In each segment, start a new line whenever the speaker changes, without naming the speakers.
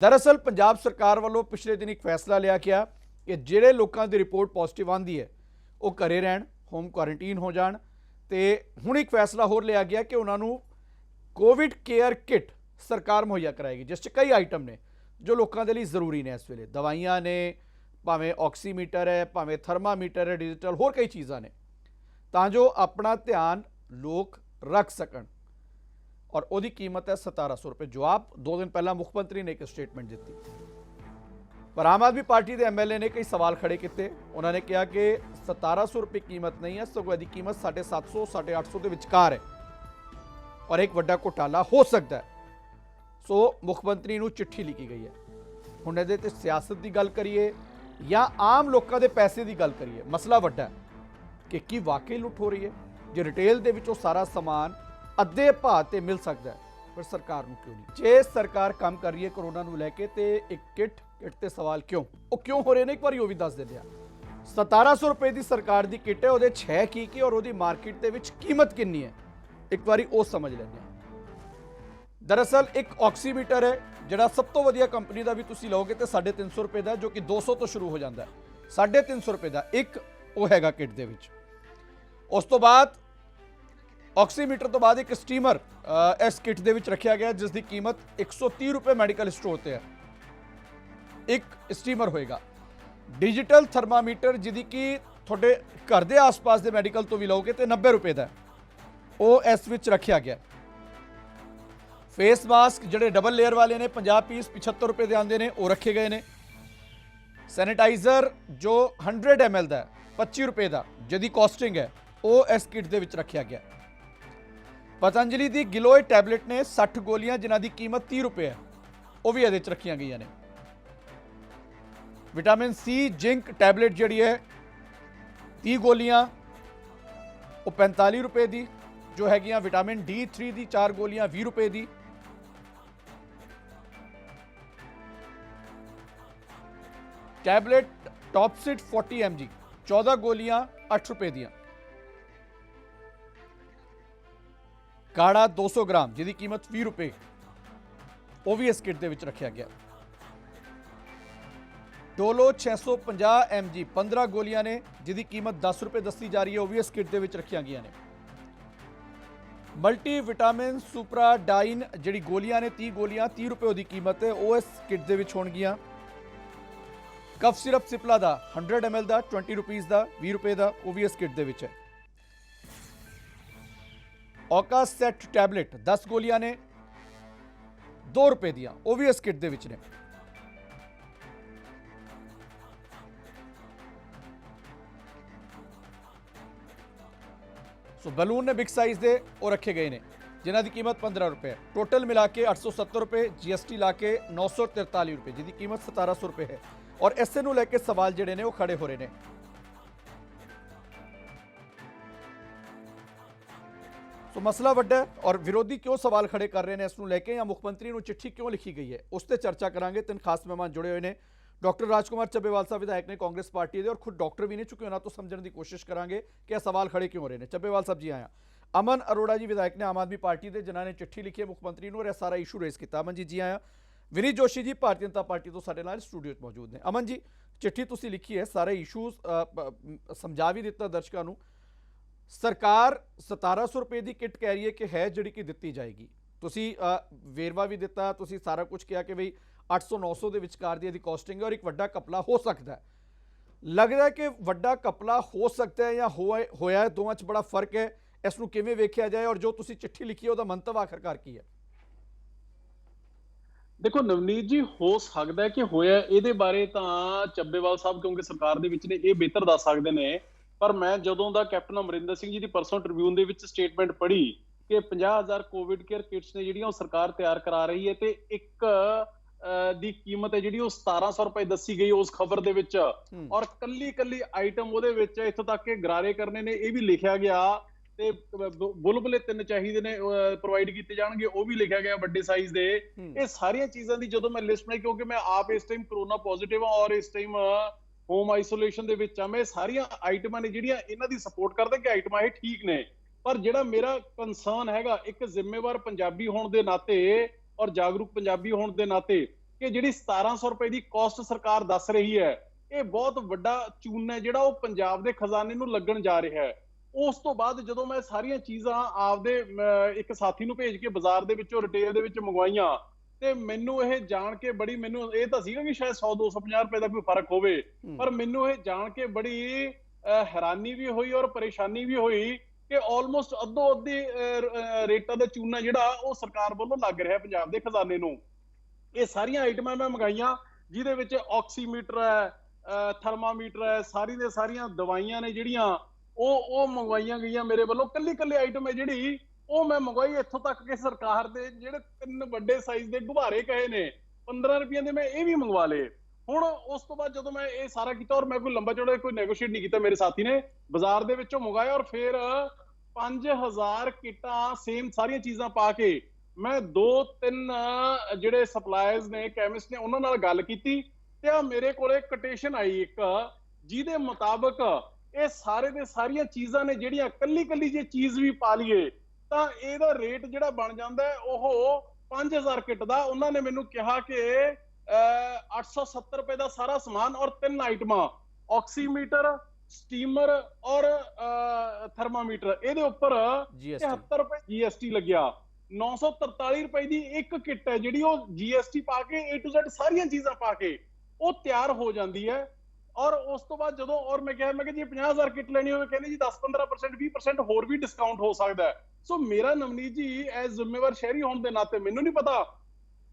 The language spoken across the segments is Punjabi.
दरअसल पंजाब सरकार वालों पिछले दिन एक फैसला लिया गया कि ਜਿਹੜੇ ਲੋਕਾਂ ਦੀ ਰਿਪੋਰਟ ਪੋਜ਼ਿਟਿਵ ਆਂਦੀ ਹੈ ਉਹ ਘਰੇ ਰਹਿਣ, ਹੋਮ ਕੁਆਰੰਟਾਈਨ ਹੋ ਜਾਣ। ਤੇ ਹੁਣ ਇੱਕ ਫੈਸਲਾ ਹੋਰ ਲਿਆ ਗਿਆ ਕਿ ਉਹਨਾਂ ਨੂੰ ਕੋਵਿਡ ਕੇਅਰ ਕਿਟ ਸਰਕਾਰ ਮੁਹੱਈਆ ਕਰਾਏਗੀ, ਜਿਸ 'ਚ ਕਈ ਆਈਟਮ ਨੇ ਜੋ ਲੋਕਾਂ ਦੇ ਲਈ ਜ਼ਰੂਰੀ ਨੇ। ਇਸ ਵੇਲੇ ਦਵਾਈਆਂ ਨੇ, ਭਾਵੇਂ ਆਕਸੀਮੀਟਰ ਹੈ, ਭਾਵੇਂ ਥਰਮਾਮੀਟਰ ਹੈ, ਡਿਜੀਟਲ ਹੋਰ ਕਈ ਚੀਜ਼ਾਂ ਨੇ, ਤਾਂ ਜੋ ਆਪਣਾ ਧਿਆਨ ਲੋਕ ਰੱਖ ਸਕਣ। और ਉਹਦੀ कीमत है 1700 रुपये। जवाब 2 दिन पहला मुख मंत्री ने एक स्टेटमेंट दी, पर आम आदमी पार्टी के MLA ने कई सवाल खड़े किए। उन्होंने कहा कि 1700 रुपये कीमत नहीं है, सगों इसकी कीमत 750 850 के विचकार है और एक वड्डा घोटाला हो सकता है। सो मुख मंत्री को चिट्ठी लिखी गई है। हुण इहदे ते सियासत की गल करिए या आम लोगों के पैसे की गल करिए, मसला वड्डा है कि वाकई लुट हो रही है। जो रिटेल के विचों सारा समान अद्धे भाव से मिल सकता है, पर सरकार को क्यों नहीं? जे सरकार काम कर रही है कोरोना को लैके, तो एक किट ते सवाल क्यों हो रहे हैं, एक बार भी दस देते हैं। 1700 रुपये की सरकार की किट है, वो 6 की और वो मार्केट के कीमत कितनी है, एक बार वो समझ लेंगे। दरअसल एक ऑक्सीमीटर है जोड़ा सब तो वधिया कंपनी का भी तुम लोगे तो 350 रुपये का, जो कि 200 तो शुरू हो जाता है। 350 रुपये का एक वो हैगा किट दे विच। उस तो बाद ऑक्सीमीटर तो बाद एक स्टीमर इस किट दे विच रखा गया, जिसकी कीमत 130 रुपये मैडिकल स्टोर से है। एक स्टीमर होएगा। डिजिटल थर्मामीटर जिदी कि थोड़े घर के आस पास के मैडिकल तो भी लोगे तो 90 रुपये का, वो इस विच रखा गया। फेस मास्क जोड़े डबल लेयर वाले ने 50 पीस 75 रुपये के आते हैं, वो रखे गए हैं। सैनिटाइजर जो 100 ml का 25 रुपये का, जिसकी कॉस्टिंग है, वो इस किट के विच रखा गया। पतंजलि की गिलोय टैबलेट ने 60 गोलियां जिन्हों की कीमत 30 रुपये है, वह भी ये रखी गई ने। विटामिन C जिंक टैबलेट जी है 30 गोलियां, वो 45 रुपये की। जो है विटामिन D3 की 4 गोलियां 20 रुपये की। टैबलेट टॉपसिट 40 mg 14 गोलियां 8 रुपये दियां। काढ़ा 200 ग्राम जिसकी कीमत 20 रुपये, वो भी इस किट के विच रखा गया। डोलो 650 mg 15 गोलियां ने, जिसकी कीमत 10 रुपये दसी जा रही है, वो भी इस किट के विच रखिया गई ने। मल्टी विटामिन सुपराडाइन जी गोलियां ने 30 गोलियां 30 रुपये की कीमत है, वो इस किट के विच होणगियां। कफ सिरप सिपला का 100 ml का 20 रुपीज़ का 20 रुपये का, वो भी इस किट के विच है। ओका सेट टैबलेट 10 गोलियां ने 2 रुपये दियां, वो भी इस किट दे विच ने। सो बलून ने बिग साइज दे वो रखे गए ने, जिन्हों की कीमत 15 रुपये है। टोटल मिला के 870 रुपये, GST ला के 943 रुपये, जिसकी कीमत 1700 रुपये है। और इसे नूं लैके सवाल जिहड़े ने वो खड़े हो रहे हैं। तो मसला वड्डा है और विरोधी क्यों सवाल खड़े कर रहे हैं इसनूं लैके, या मुख्यमंत्री को चिट्ठी क्यों लिखी गई है, उस पर चर्चा करांगे। 3 खास मेहमान जुड़े हुए हैं। डॉक्टर राजकुमार ਚੱਬੇਵਾਲ साहब विधायक ने कांग्रेस पार्टी के, और खुद डॉक्टर भी ने, चुके उन्होंने तो समझने की कोशिश करांगे कि यह सवाल खड़े क्यों हो रहे हैं। ਚੱਬੇਵਾਲ साहब जी आया। अमन अरोड़ा जी विधायक ने आम आदमी पार्टी के, जिन्होंने चिट्ठी लिखी है मुख्यमंत्री को और यह सारा इशू रेस किया। अमन जी जी आया। विनीत जोशी जी भारतीय जनता पार्टी तो साडे नाल स्टूडियो मौजूद ने। अमन जी, चिट्ठी तुसीं लिखी है, सारे इशूज समझा भी दिता दर्शकों को। सरकार 1700 रुपये की किट कह रही है कि है जिहड़ी कि दित्ती जाएगी। तुसी वेरवा भी दिता, तुसी सारा कुछ कहा कि बई 800-900 के विचकार दी कॉस्टिंग है और एक वड्डा कपला हो सकता है। लगता है कि वड्डा कपला हो सकता है या होया है, दोवां च बड़ा फर्क है। इसनूं किवें वेख्या जाए और जो तुसी चिट्ठी लिखी है उसका मंतव आखिरकार की है?
देखो नवनीत जी, हो सकता है कि होया इहदे बारे तां ਚੱਬੇਵਾਲ साहब क्योंकि सरकार दे विच ने ये बेहतर दस सकते हैं। पर मैं जदों दा कैप्टन अमरिंदर सिंह जी की परसों ट्रिब्यून दे विच स्टेटमेंट पढ़ी कि 50,000 कोविड केयर किट्स ने जिहड़ियां सरकार तैयार करा रही है, ते एक दी कीमत है जिहड़ी 1700 रुपए दसी गई उस खबर दे विच, और कल्ली आइटम ਉਹਦੇ ਵਿੱਚ इत्थों तक कि गरारे करने ने ये भी लिखा गया, ਤੇ ਬੁਲਬੁਲੇ 3 ਚਾਹੀਦੇ ਨੇ ਪ੍ਰੋਵਾਈਡ ਕੀਤੇ ਜਾਣਗੇ, ਉਹ ਵੀ ਲਿਖਿਆ ਗਿਆ ਵੱਡੇ ਸਾਈਜ਼ ਦੇ। ਇਹ ਸਾਰੀਆਂ ਚੀਜ਼ਾਂ ਦੀ ਜਦੋਂ ਮੈਂ ਲਿਸਟ ਬਣਾਈ, ਕਿਉਂਕਿ ਮੈਂ ਆਪ ਇਸ ਟਾਈਮ ਕਰੋਨਾ ਪੋਜ਼ਿਟਿਵ ਆ ਔਰ ਇਸ ਟਾਈਮ ਹੋਮ ਆਈਸੋਲੇਸ਼ਨ ਦੇ ਵਿੱਚ ਆ, ਮੈਂ ਸਾਰੀਆਂ ਆਈਟਮਾਂ ਨੇ ਜਿਹੜੀਆਂ ਇਹਨਾਂ ਦੀ ਸਪੋਰਟ ਕਰਦਾ ਕਿ ਆਈਟਮਾਂ ਇਹ ਠੀਕ ਨੇ। ਪਰ ਜਿਹੜਾ ਮੇਰਾ ਕੰਸਰਨ ਹੈਗਾ, ਇੱਕ ਜ਼ਿੰਮੇਵਾਰ ਪੰਜਾਬੀ ਹੋਣ ਦੇ ਨਾਤੇ ਔਰ ਜਾਗਰੂਕ ਪੰਜਾਬੀ ਹੋਣ ਦੇ ਨਾਤੇ, ਕਿ ਜਿਹੜੀ 1700 ਰੁਪਏ ਦੀ ਕਾਸਟ ਸਰਕਾਰ ਦੱਸ ਰਹੀ ਹੈ, ਇਹ ਬਹੁਤ ਵੱਡਾ ਚੂਨ ਹੈ ਜਿਹੜਾ ਉਹ ਪੰਜਾਬ ਦੇ ਖਜ਼ਾਨੇ ਨੂੰ ਲੱਗਣ ਜਾ ਰਿਹਾ ਹੈ। ਉਸ ਤੋਂ ਬਾਅਦ ਜਦੋਂ ਮੈਂ ਸਾਰੀਆਂ ਚੀਜ਼ਾਂ ਆਪਦੇ ਇੱਕ ਸਾਥੀ ਨੂੰ ਭੇਜ ਕੇ ਬਾਜ਼ਾਰ ਦੇ ਵਿੱਚੋਂ ਰਿਟੇਲ ਦੇ ਵਿੱਚ ਮੰਗਵਾਈਆਂ, ਤੇ ਮੈਨੂੰ ਇਹ ਜਾਣ ਕੇ ਬੜੀ, ਮੈਨੂੰ ਇਹ ਤਾਂ ਸੀਗਾ ਕਿ ਸ਼ਾਇਦ 100-250 ਰੁਪਏ ਦਾ ਕੋਈ ਫਰਕ ਹੋਵੇ, ਪਰ ਮੈਨੂੰ ਇਹ ਜਾਣ ਕੇ ਬੜੀ ਹੈਰਾਨੀ ਵੀ ਹੋਈ ਔਰ ਪਰੇਸ਼ਾਨੀ ਵੀ ਹੋਈ ਕਿ ਆਲਮੋਸਟ ਅੱਧੋ ਅੱਧੀ ਰੇਟਾਂ ਦਾ ਚੂਨਾ ਜਿਹੜਾ ਉਹ ਸਰਕਾਰ ਵੱਲੋਂ ਲੱਗ ਰਿਹਾ ਪੰਜਾਬ ਦੇ ਖਜ਼ਾਨੇ ਨੂੰ। ਇਹ ਸਾਰੀਆਂ ਆਈਟਮਾਂ ਮੈਂ ਮੰਗਾਈਆਂ ਜਿਹਦੇ ਵਿੱਚ ਆਕਸੀਮੀਟਰ ਹੈ, ਥਰਮਾਮੀਟਰ ਹੈ, ਸਾਰੀ ਦੇ ਸਾਰੀਆਂ ਦਵਾਈਆਂ ਨੇ ਜਿਹੜੀਆਂ ਉਹ ਮੰਗਵਾਈਆਂ ਗਈਆਂ ਮੇਰੇ ਵੱਲੋਂ। ਕੱਲੀ ਆਈਟਮ ਹੈ ਜਿਹੜੀ ਉਹ ਮੈਂ ਮੰਗਵਾਈ, ਇੱਥੋਂ ਤੱਕ ਕਿ ਸਰਕਾਰ ਦੇ ਜਿਹੜੇ 3 ਵੱਡੇ ਸਾਈਜ਼ ਦੇ ਗੁਬਾਰੇ ਕਹੇ ਨੇ 15 ਰੁਪਈਆਂ ਦੇ, ਮੈਂ ਇਹ ਵੀ ਮੰਗਵਾ ਲਏ। ਹੁਣ ਉਸ ਤੋਂ ਬਾਅਦ ਜਦੋਂ ਮੈਂ ਇਹ ਸਾਰਾ ਕੀਤਾ, ਔਰ ਮੈਂ ਕੋਈ ਲੰਬਾ ਚੌੜਾ ਕੋਈ ਨੈਗੋਸ਼ੀਏਟ ਨਹੀਂ ਕੀਤਾ, ਮੇਰੇ ਸਾਥੀ ਨੇ ਬਾਜ਼ਾਰ ਦੇ ਵਿੱਚੋਂ ਮੰਗਾਇਆ ਔਰ ਫਿਰ 5000 ਕਿੱਟਾਂ ਸੇਮ ਸਾਰੀਆਂ ਚੀਜ਼ਾਂ ਪਾ ਕੇ ਮੈਂ 2-3 ਜਿਹੜੇ ਸਪਲਾਇਰਸ ਨੇ, ਕੈਮਿਸਟ ਨੇ, ਉਹਨਾਂ ਨਾਲ ਗੱਲ ਕੀਤੀ ਤੇ ਆ ਮੇਰੇ ਕੋਲੇ ਕੋਟੇਸ਼ਨ ਆਈ ਇੱਕ, ਜਿਹਦੇ ਮੁਤਾਬਕ ਇਹ ਸਾਰੇ ਦੇ ਸਾਰੀਆਂ ਚੀਜ਼ਾਂ ਨੇ ਜਿਹੜੀਆਂ ਕੱਲੀ ਜੇ ਚੀਜ਼ ਵੀ ਪਾ ਲਈਏ ਤਾਂ ਇਹਦਾ ਰੇਟ ਜਿਹੜਾ ਬਣ ਜਾਂਦਾ ਉਹ 5000 ਕਿੱਟ ਦਾ। ਉਹਨਾਂ ਨੇ ਮੈਨੂੰ ਕਿਹਾ ਕਿ 870 ਰੁਪਏ ਦਾ ਸਾਰਾ ਸਮਾਨ ਔਰ 3 ਆਈਟਮਾਂ, ਆਕਸੀਮੀਟਰ, ਸਟੀਮਰ ਔਰ ਥਰਮਾਮੀਟਰ, ਇਹਦੇ ਉੱਪਰ 73 ਰੁਪਏ GST ਲੱਗਿਆ। 943 ਰੁਪਏ ਦੀ ਇੱਕ ਕਿੱਟ ਹੈ ਜਿਹੜੀ ਉਹ GST ਪਾ ਕੇ A to Z ਸਾਰੀਆਂ ਚੀਜ਼ਾਂ ਪਾ ਕੇ ਉਹ ਤਿਆਰ ਹੋ ਜਾਂਦੀ ਹੈ। ਔਰ ਉਸ ਤੋਂ ਬਾਅਦ ਜਦੋਂ, ਔਰ ਮੈਂ ਕਿਹਾ ਜੀ 50000 ਕਿੱਟ ਲੈਣੀ ਹੋਵੇ, ਕਹਿੰਦੇ ਜੀ 10-15% 20% ਹੋਰ ਵੀ ਡਿਸਕਾਊਂਟ ਹੋ ਸਕਦਾ ਹੈ। ਸੋ ਮੇਰਾ ਨਵਨੀਤ ਜੀ ਐਜ਼ ਜ਼ਿੰਮੇਵਾਰ ਸ਼ਹਿਰੀ ਹੋਣ ਦੇ ਨਾਤੇ ਮੈਨੂੰ ਨਹੀਂ ਪਤਾ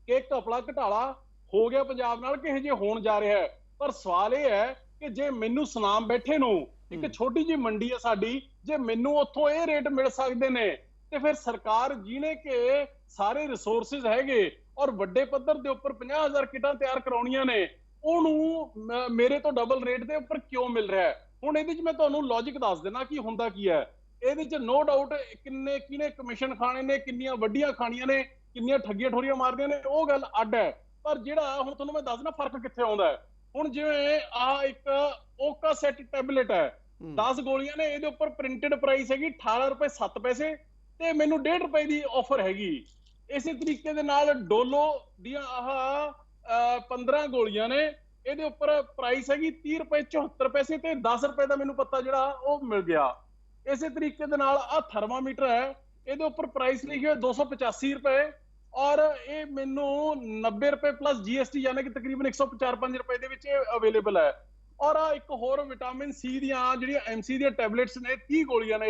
ਕਿ ਘਪਲਾ ਘਟਾਲਾ ਹੋ ਗਿਆ ਪੰਜਾਬ ਨਾਲ ਕਿ ਹਜੇ ਹੋਣ ਜਾ ਰਿਹਾ ਹੈ, ਪਰ ਸਵਾਲ ਇਹ ਹੈ ਕਿ ਜੇ ਮੈਨੂੰ ਸੁਨਾਮ ਬੈਠੇ ਨੂੰ, ਇੱਕ ਛੋਟੀ ਜਿਹੀ ਮੰਡੀ ਹੈ ਸਾਡੀ, ਜੇ ਮੈਨੂੰ ਉੱਥੋਂ ਇਹ ਰੇਟ ਮਿਲ ਸਕਦੇ ਨੇ ਤੇ ਫਿਰ ਸਰਕਾਰ ਜਿਹਨੇ ਕਿ ਸਾਰੇ ਰਿਸੋਰਸਿਸ ਹੈਗੇ ਔਰ ਵੱਡੇ ਪੱਧਰ ਦੇ ਉੱਪਰ 50000 ਕਿੱਟਾਂ ਤਿਆਰ ਕਰਾਉਣੀਆਂ ਨੇ, ਉਹਨੂੰ ਮੇਰੇ ਤੋਂ ਡਬਲ ਰੇਟ ਦੇ ਉੱਪਰ ਕਿਉਂ ਮਿਲ ਰਿਹਾ ਹੈ। ਹੁਣ ਇਹਦੇ 'ਚ ਮੈਂ ਤੁਹਾਨੂੰ ਲੌਜਿਕ ਦੱਸ ਦੇਣਾ ਕਿ ਹੁੰਦਾ ਕੀ ਹੈ। ਇਹਦੇ 'ਚ ਨੋ ਡਾਊਟ ਕਿਹਨੇ ਕਮਿਸ਼ਨ ਖਾਣੇ ਨੇ, ਕਿੰਨੀਆਂ ਵੱਡੀਆਂ ਖਾਣੀਆਂ ਨੇ, ਕਿੰਨੀਆਂ ਠੱਗੀਆਂ ਠੋਰੀਆਂ ਮਾਰਦੀਆਂ ਨੇ, ਉਹ ਗੱਲ ਅੱਡ ਹੈ। ਪਰ ਜਿਹੜਾ ਹੁਣ ਤੁਹਾਨੂੰ ਮੈਂ ਦੱਸਣਾ ਫਰਕ ਕਿੱਥੇ ਆਉਂਦਾ ਹੈ। ਹੁਣ ਜਿਵੇਂ ਆ ਇੱਕ ਓਕਾ ਸੈਟ ਟੈਬਲੇਟ ਹੈ, 10 ਗੋਲੀਆਂ ਨੇ, ਇਹਦੇ ਉੱਪਰ ਪ੍ਰਿੰਟਡ ਪ੍ਰਾਈਸ ਹੈਗੀ 18 ਰੁਪਏ 7 ਪੈਸੇ ਤੇ ਮੈਨੂੰ 1.5 ਰੁਪਏ ਦੀ ਆਫਰ ਹੈਗੀ। ਇਸੇ ਤਰੀਕੇ ਦੇ ਨਾਲ ਡੋਲੋ ਦੀਆਂ 15 ਗੋਲੀਆਂ ਨੇ, ਇਹਦੇ ਉੱਪਰ ਪ੍ਰਾਈਸ ਹੈਗੀ 30 ਰੁਪਏ 74 ਪੈਸੇ ਤੇ 10 ਰੁਪਏ ਦਾ ਮੈਨੂੰ ਪਤਾ ਜਿਹੜਾ ਉਹ ਮਿਲ ਗਿਆ। ਇਸੇ ਤਰੀਕੇ ਦੇ ਨਾਲ ਆ ਥਰਮਾਮੀਟਰ ਹੈ, ਇਹਦੇ ਉੱਪਰ ਪ੍ਰਾਈਸ ਲਿਖੀ ਹੋਈ 285 ਰੁਪਏ ਔਰ ਇਹ ਮੈਨੂੰ 90 ਰੁਪਏ ਪਲੱਸ GST ਯਾਨੀ ਕਿ ਤਕਰੀਬਨ 104-5 ਰੁਪਏ ਦੇ ਵਿੱਚ ਅਵੇਲੇਬਲ ਹੈ। ਔਰ ਆ ਇੱਕ ਹੋਰ ਵਿਟਾਮਿਨ C ਦੀਆਂ ਜਿਹੜੀਆਂ MC ਦੀਆਂ ਟੈਬਲੇਟਸ ਨੇ, 30 ਗੋਲੀਆਂ ਨੇ,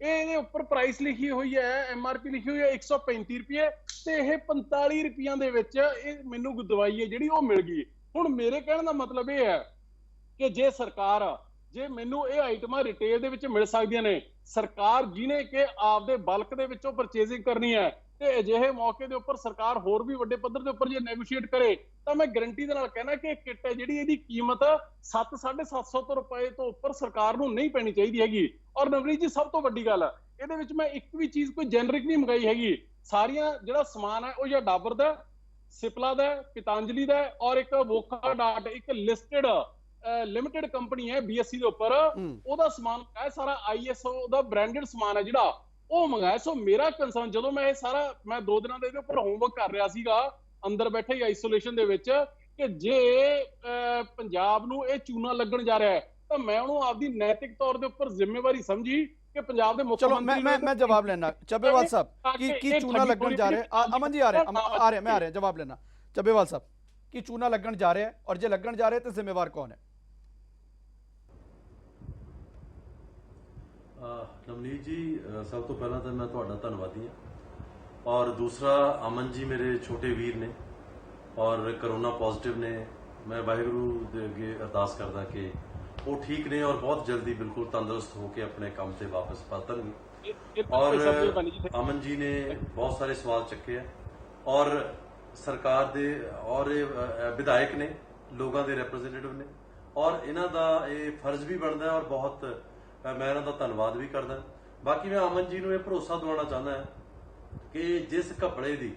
ਇਹਦੇ ਉੱਪਰ ਪ੍ਰਾਈਸ ਲਿਖੀ ਹੋਈ ਹੈ, MRP ਲਿਖੀ ਹੋਈ ਹੈ 135 ਰੁਪਏ ਤੇ ਇਹ 45 ਰੁਪਈਆਂ ਦੇ ਵਿੱਚ ਇਹ ਮੈਨੂੰ ਦਵਾਈ ਹੈ ਜਿਹੜੀ ਉਹ ਮਿਲ ਗਈ। ਹੁਣ ਮੇਰੇ ਕਹਿਣ ਦਾ ਮਤਲਬ ਇਹ ਹੈ ਕਿ ਜੇ ਮੈਨੂੰ ਇਹ ਆਈਟਮਾਂ ਰਿਟੇਲ ਦੇ ਵਿੱਚ ਮਿਲ ਸਕਦੀਆਂ ਨੇ, ਸਰਕਾਰ ਜਿਹਨੇ ਕਿ ਆਪਦੇ ਬਲਕ ਦੇ ਵਿੱਚੋਂ ਪਰਚੇਜ਼ਿੰਗ ਕਰਨੀ ਹੈ ਤੇ ਅਜਿਹੇ ਮੌਕੇ ਦੇ ਉੱਪਰ ਸਰਕਾਰ ਹੋਰ ਵੀ ਵੱਡੇ ਪੱਧਰ ਦੇ ਉੱਪਰ ਜੇ ਨੈਗੋਸ਼ੀਏਟ ਕਰੇ ਤਾਂ ਮੈਂ ਗਰੰਟੀ ਦੇ ਨਾਲ ਕਹਿਣਾ ਕਿ ਇਹ ਕਿੱਟ ਹੈ ਜਿਹੜੀ ਇਹਦੀ ਕੀਮਤ 700-750 ਰੁਪਏ ਤੋਂ ਉੱਪਰ ਸਰਕਾਰ ਨੂੰ ਨਹੀਂ ਪੈਣੀ ਚਾਹੀਦੀ ਹੈਗੀ। ਔਰ ਨਵਨੀਤ ਜੀ ਸਭ ਤੋਂ ਵੱਡੀ ਗੱਲ ਇਹਦੇ ਵਿੱਚ ਮੈਂ ਇੱਕ ਵੀ ਚੀਜ਼ ਕੋਈ ਜੈਨਰਿਕ ਨਹੀਂ ਮੰਗਾਈ ਹੈਗੀ। ਸਾਰੀਆਂ ਜਿਹੜਾ ਸਮਾਨ ਹੈ ਉਹ ਜਾਂ ਡਾਬਰ ਦਾ, ਸਿਪਲਾ ਦਾ, ਪਿਤਾਂਜਲੀ ਦਾ ਔਰ ਇੱਕ ਵੋਕਾਡਾਟ, ਇੱਕ ਲਿਸਟਡ ਲਿਮਿਟਡ ਕੰਪਨੀ ਹੈ BSC ਦੇ ਉੱਪਰ, ਉਹਦਾ ਸਮਾਨ ਹੈ ਸਾਰਾ ISO ਦਾ ਬ੍ਰਾਂਡਡ ਸਮਾਨ ਹੈ ਜਿਹੜਾ ਉਹ ਮੰਗਾਇਆ। ਸੋ ਮੇਰਾ ਕੰਸਰਨ ਜਦੋਂ ਮੈਂ ਇਹ ਸਾਰਾ 2 ਦਿਨਾਂ ਦੇ ਉੱਪਰ ਹੋਮਵਰਕ ਕਰ ਰਿਹਾ ਸੀਗਾ ਅੰਦਰ ਬੈਠੇ ਆਈਸੋਲੇਸ਼ਨ ਦੇ ਵਿੱਚ ਕਿ ਜੇ ਪੰਜਾਬ ਨੂੰ ਇਹ ਚੂਨਾ ਲੱਗਣ ਜਾ ਰਿਹਾ ਹੈ ਤਾਂ ਮੈਂ ਉਹਨੂੰ ਆਪਦੀ ਨੈਤਿਕ ਤੌਰ ਦੇ ਉੱਪਰ ਜ਼ਿੰਮੇਵਾਰੀ ਸਮਝੀ ਕਿ ਪੰਜਾਬ ਦੇ ਮੁੱਖ ਮੰਤਰੀ
ਚਲੋ ਮੈਂ ਜਵਾਬ ਲੈਣਾ ਚੱਬੇਵਾਲ ਸਾਹਿਬ ਕੀ ਚੂਨਾ ਲੱਗਣ ਜਾ ਰਿਹਾ ਹੈ। ਅਮਨ ਜੀ ਆ ਰਿਹਾ ਜਵਾਬ ਲੈਣਾ। ਚੱਬੇਵਾਲ ਸਾਹਿਬ ਕੀ ਚੂਨਾ ਲੱਗਣ ਜਾ ਰਿਹਾ ਹੈ ਔਰ ਜੇ ਲੱਗਣ ਜਾ ਰਿਹਾ ਤਾਂ ਜ਼ਿੰਮੇਵਾਰ ਕੌਣ ਹੈ?
ਨਵਨੀਤ ਜੀ ਸਭ ਤੋਂ ਪਹਿਲਾਂ ਤਾਂ ਮੈਂ ਤੁਹਾਡਾ ਧੰਨਵਾਦੀ ਹਾਂ ਔਰ ਦੂਸਰਾ ਅਮਨ ਜੀ ਮੇਰੇ ਛੋਟੇ ਵੀਰ ਨੇ ਔਰ ਕਰੋਨਾ ਪੋਜ਼ਿਟਿਵ ਨੇ। ਮੈਂ ਵਾਹਿਗੁਰੂ ਦੇ ਅੱਗੇ ਅਰਦਾਸ ਕਰਦਾ ਕਿ ਉਹ ਠੀਕ ਨੇ ਔਰ ਬਹੁਤ ਜਲਦੀ ਬਿਲਕੁਲ ਤੰਦਰੁਸਤ ਹੋ ਕੇ ਆਪਣੇ ਕੰਮ ਤੇ ਵਾਪਸ ਪਰਤਣਗੇ। ਔਰ ਅਮਨ ਜੀ ਨੇ ਬਹੁਤ ਸਾਰੇ ਸਵਾਲ ਚੱਕੇ ਆ ਔਰ ਸਰਕਾਰ ਦੇ ਔਰ ਵਿਧਾਇਕ ਨੇ, ਲੋਕਾਂ ਦੇ ਰਿਪਰੈਜ਼ੈਂਟੇਟਿਵ ਨੇ ਔਰ ਇਹਨਾਂ ਦਾ ਇਹ ਫਰਜ਼ ਵੀ ਬਣਦਾ ਔਰ ਬਹੁਤ ਮੈਂ ਇਹਨਾਂ ਦਾ ਧੰਨਵਾਦ ਵੀ ਕਰਦਾ। ਬਾਕੀ ਮੈਂ ਅਮਨ ਜੀ ਨੂੰ ਇਹ ਭਰੋਸਾ ਦਿਵਾਉਣਾ ਚਾਹੁੰਦਾ ਕਿ ਜਿਸ ਘਪਲੇ ਦੀ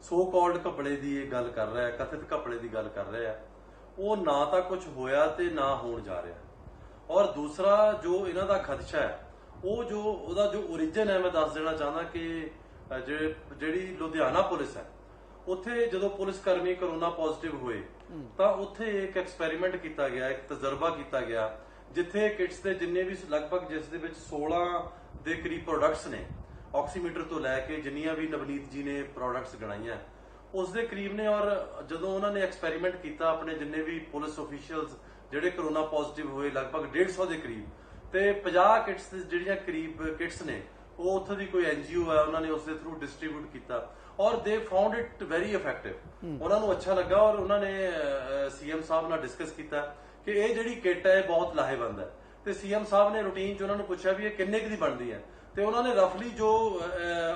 ਸੋ ਕਾਲਡ ਘਪਲੇ ਦੀ ਇਹ ਗੱਲ ਕਰ ਰਿਹਾ, ਕਥਿਤ ਘਪਲੇ ਦੀ ਗੱਲ ਕਰ ਰਿਹਾ, ਉਹ ਨਾ ਤਾਂ ਕੁਝ ਹੋਇਆ ਤੇ ਨਾ ਹੋਣ ਜਾ ਰਿਹਾ। ਔਰ ਦੂਸਰਾ ਜੋ ਇਹਨਾਂ ਦਾ ਖਦਸ਼ਾ ਹੈ ਉਹਦਾ ਜੋ ਓਰੀਜਨ ਹੈ, ਮੈਂ ਦੱਸ ਦੇਣਾ ਚਾਹੁੰਦਾ ਕਿ ਜਿਹੜੀ ਲੁਧਿਆਣਾ ਪੁਲਿਸ ਹੈ ਉੱਥੇ ਜਦੋਂ ਪੁਲਿਸ ਕਰਮੀ ਕਰੋਨਾ ਪੋਜ਼ਿਟਿਵ ਹੋਏ ਤਾਂ ਉੱਥੇ ਇੱਕ ਐਕਸਪੈਰੀਮੈਂਟ ਕੀਤਾ ਗਿਆ, ਇੱਕ ਤਜਰਬਾ ਕੀਤਾ ਗਿਆ, ਜਿੱਥੇ ਕਿਟਸ ਦੇ ਜਿੰਨੇ ਵੀ ਲਗਭਗ ਜਿਸ ਦੇ ਵਿੱਚ 16 ਦੇ ਕਰੀਬ ਪ੍ਰੋਡਕਟਸ ਨੇ, ਆਕਸੀਮੀਟਰ ਤੋਂ ਲੈ ਕੇ ਜਿੰਨੀਆਂ ਵੀ ਨਵਨੀਤ ਜੀ ਨੇ ਪ੍ਰੋਡਕਟਸ ਗਣਾਈਆਂ ਉਸ ਦੇ ਕਰੀਬ ਨੇ। ਔਰ ਜਦੋਂ ਉਹਨਾਂ ਨੇ ਐਕਸਪੈਰੀਮੈਂਟ ਕੀਤਾ ਆਪਣੇ ਜਿੰਨੇ ਵੀ ਪੁਲਿਸ ਆਫੀਸ਼ੀਅਲਸ ਜਿਹੜੇ ਕਰੋਨਾ ਪੋਜ਼ਿਟਿਵ ਹੋਏ ਲਗਭਗ 150 ਦੇ ਕਰੀਬ, ਤੇ 50 ਕਿਟਸ ਜਿਹੜੀਆਂ ਕਰੀਬ ਕਿਟਸ ਨੇ ਉਹ ਉੱਥੋਂ ਦੀ ਕੋਈ ਐਨਜੀਓ ਹੈ ਉਹਨਾਂ ਨੇ ਉਸ ਦੇ ਥਰੂ ਡਿਸਟ੍ਰੀਬਿਊਟ ਕੀਤਾ ਔਰ ਦੇ ਫਾਊਂਡ ਇਟ ਵੈਰੀ ਇਫੈਕਟਿਵ। ਉਹਨਾਂ ਨੂੰ ਅੱਛਾ ਲੱਗਾ ਔਰ ਉਹਨਾਂ ਨੇ ਸੀਐਮ ਸਾਹਿਬ ਨਾਲ ਡਿਸਕਸ ਕੀਤਾ ਕਿ ਇਹ ਜਿਹੜੀ ਕਿੱਟ ਹੈ ਬਹੁਤ ਲਾਹੇਵੰਦ ਹੈ। ਤੇ ਸੀਐਮ ਸਾਹਿਬ ਨੇ ਰੂਟੀਨ 'ਚ ਉਹਨਾਂ ਨੂੰ ਪੁੱਛਿਆ ਵੀ ਇਹ ਕਿੰਨੇ ਕੁ ਦੀ ਬਣਦੀ ਹੈ, ਤੇ ਉਹਨਾਂ ਨੇ ਰਫਲੀ ਜੋ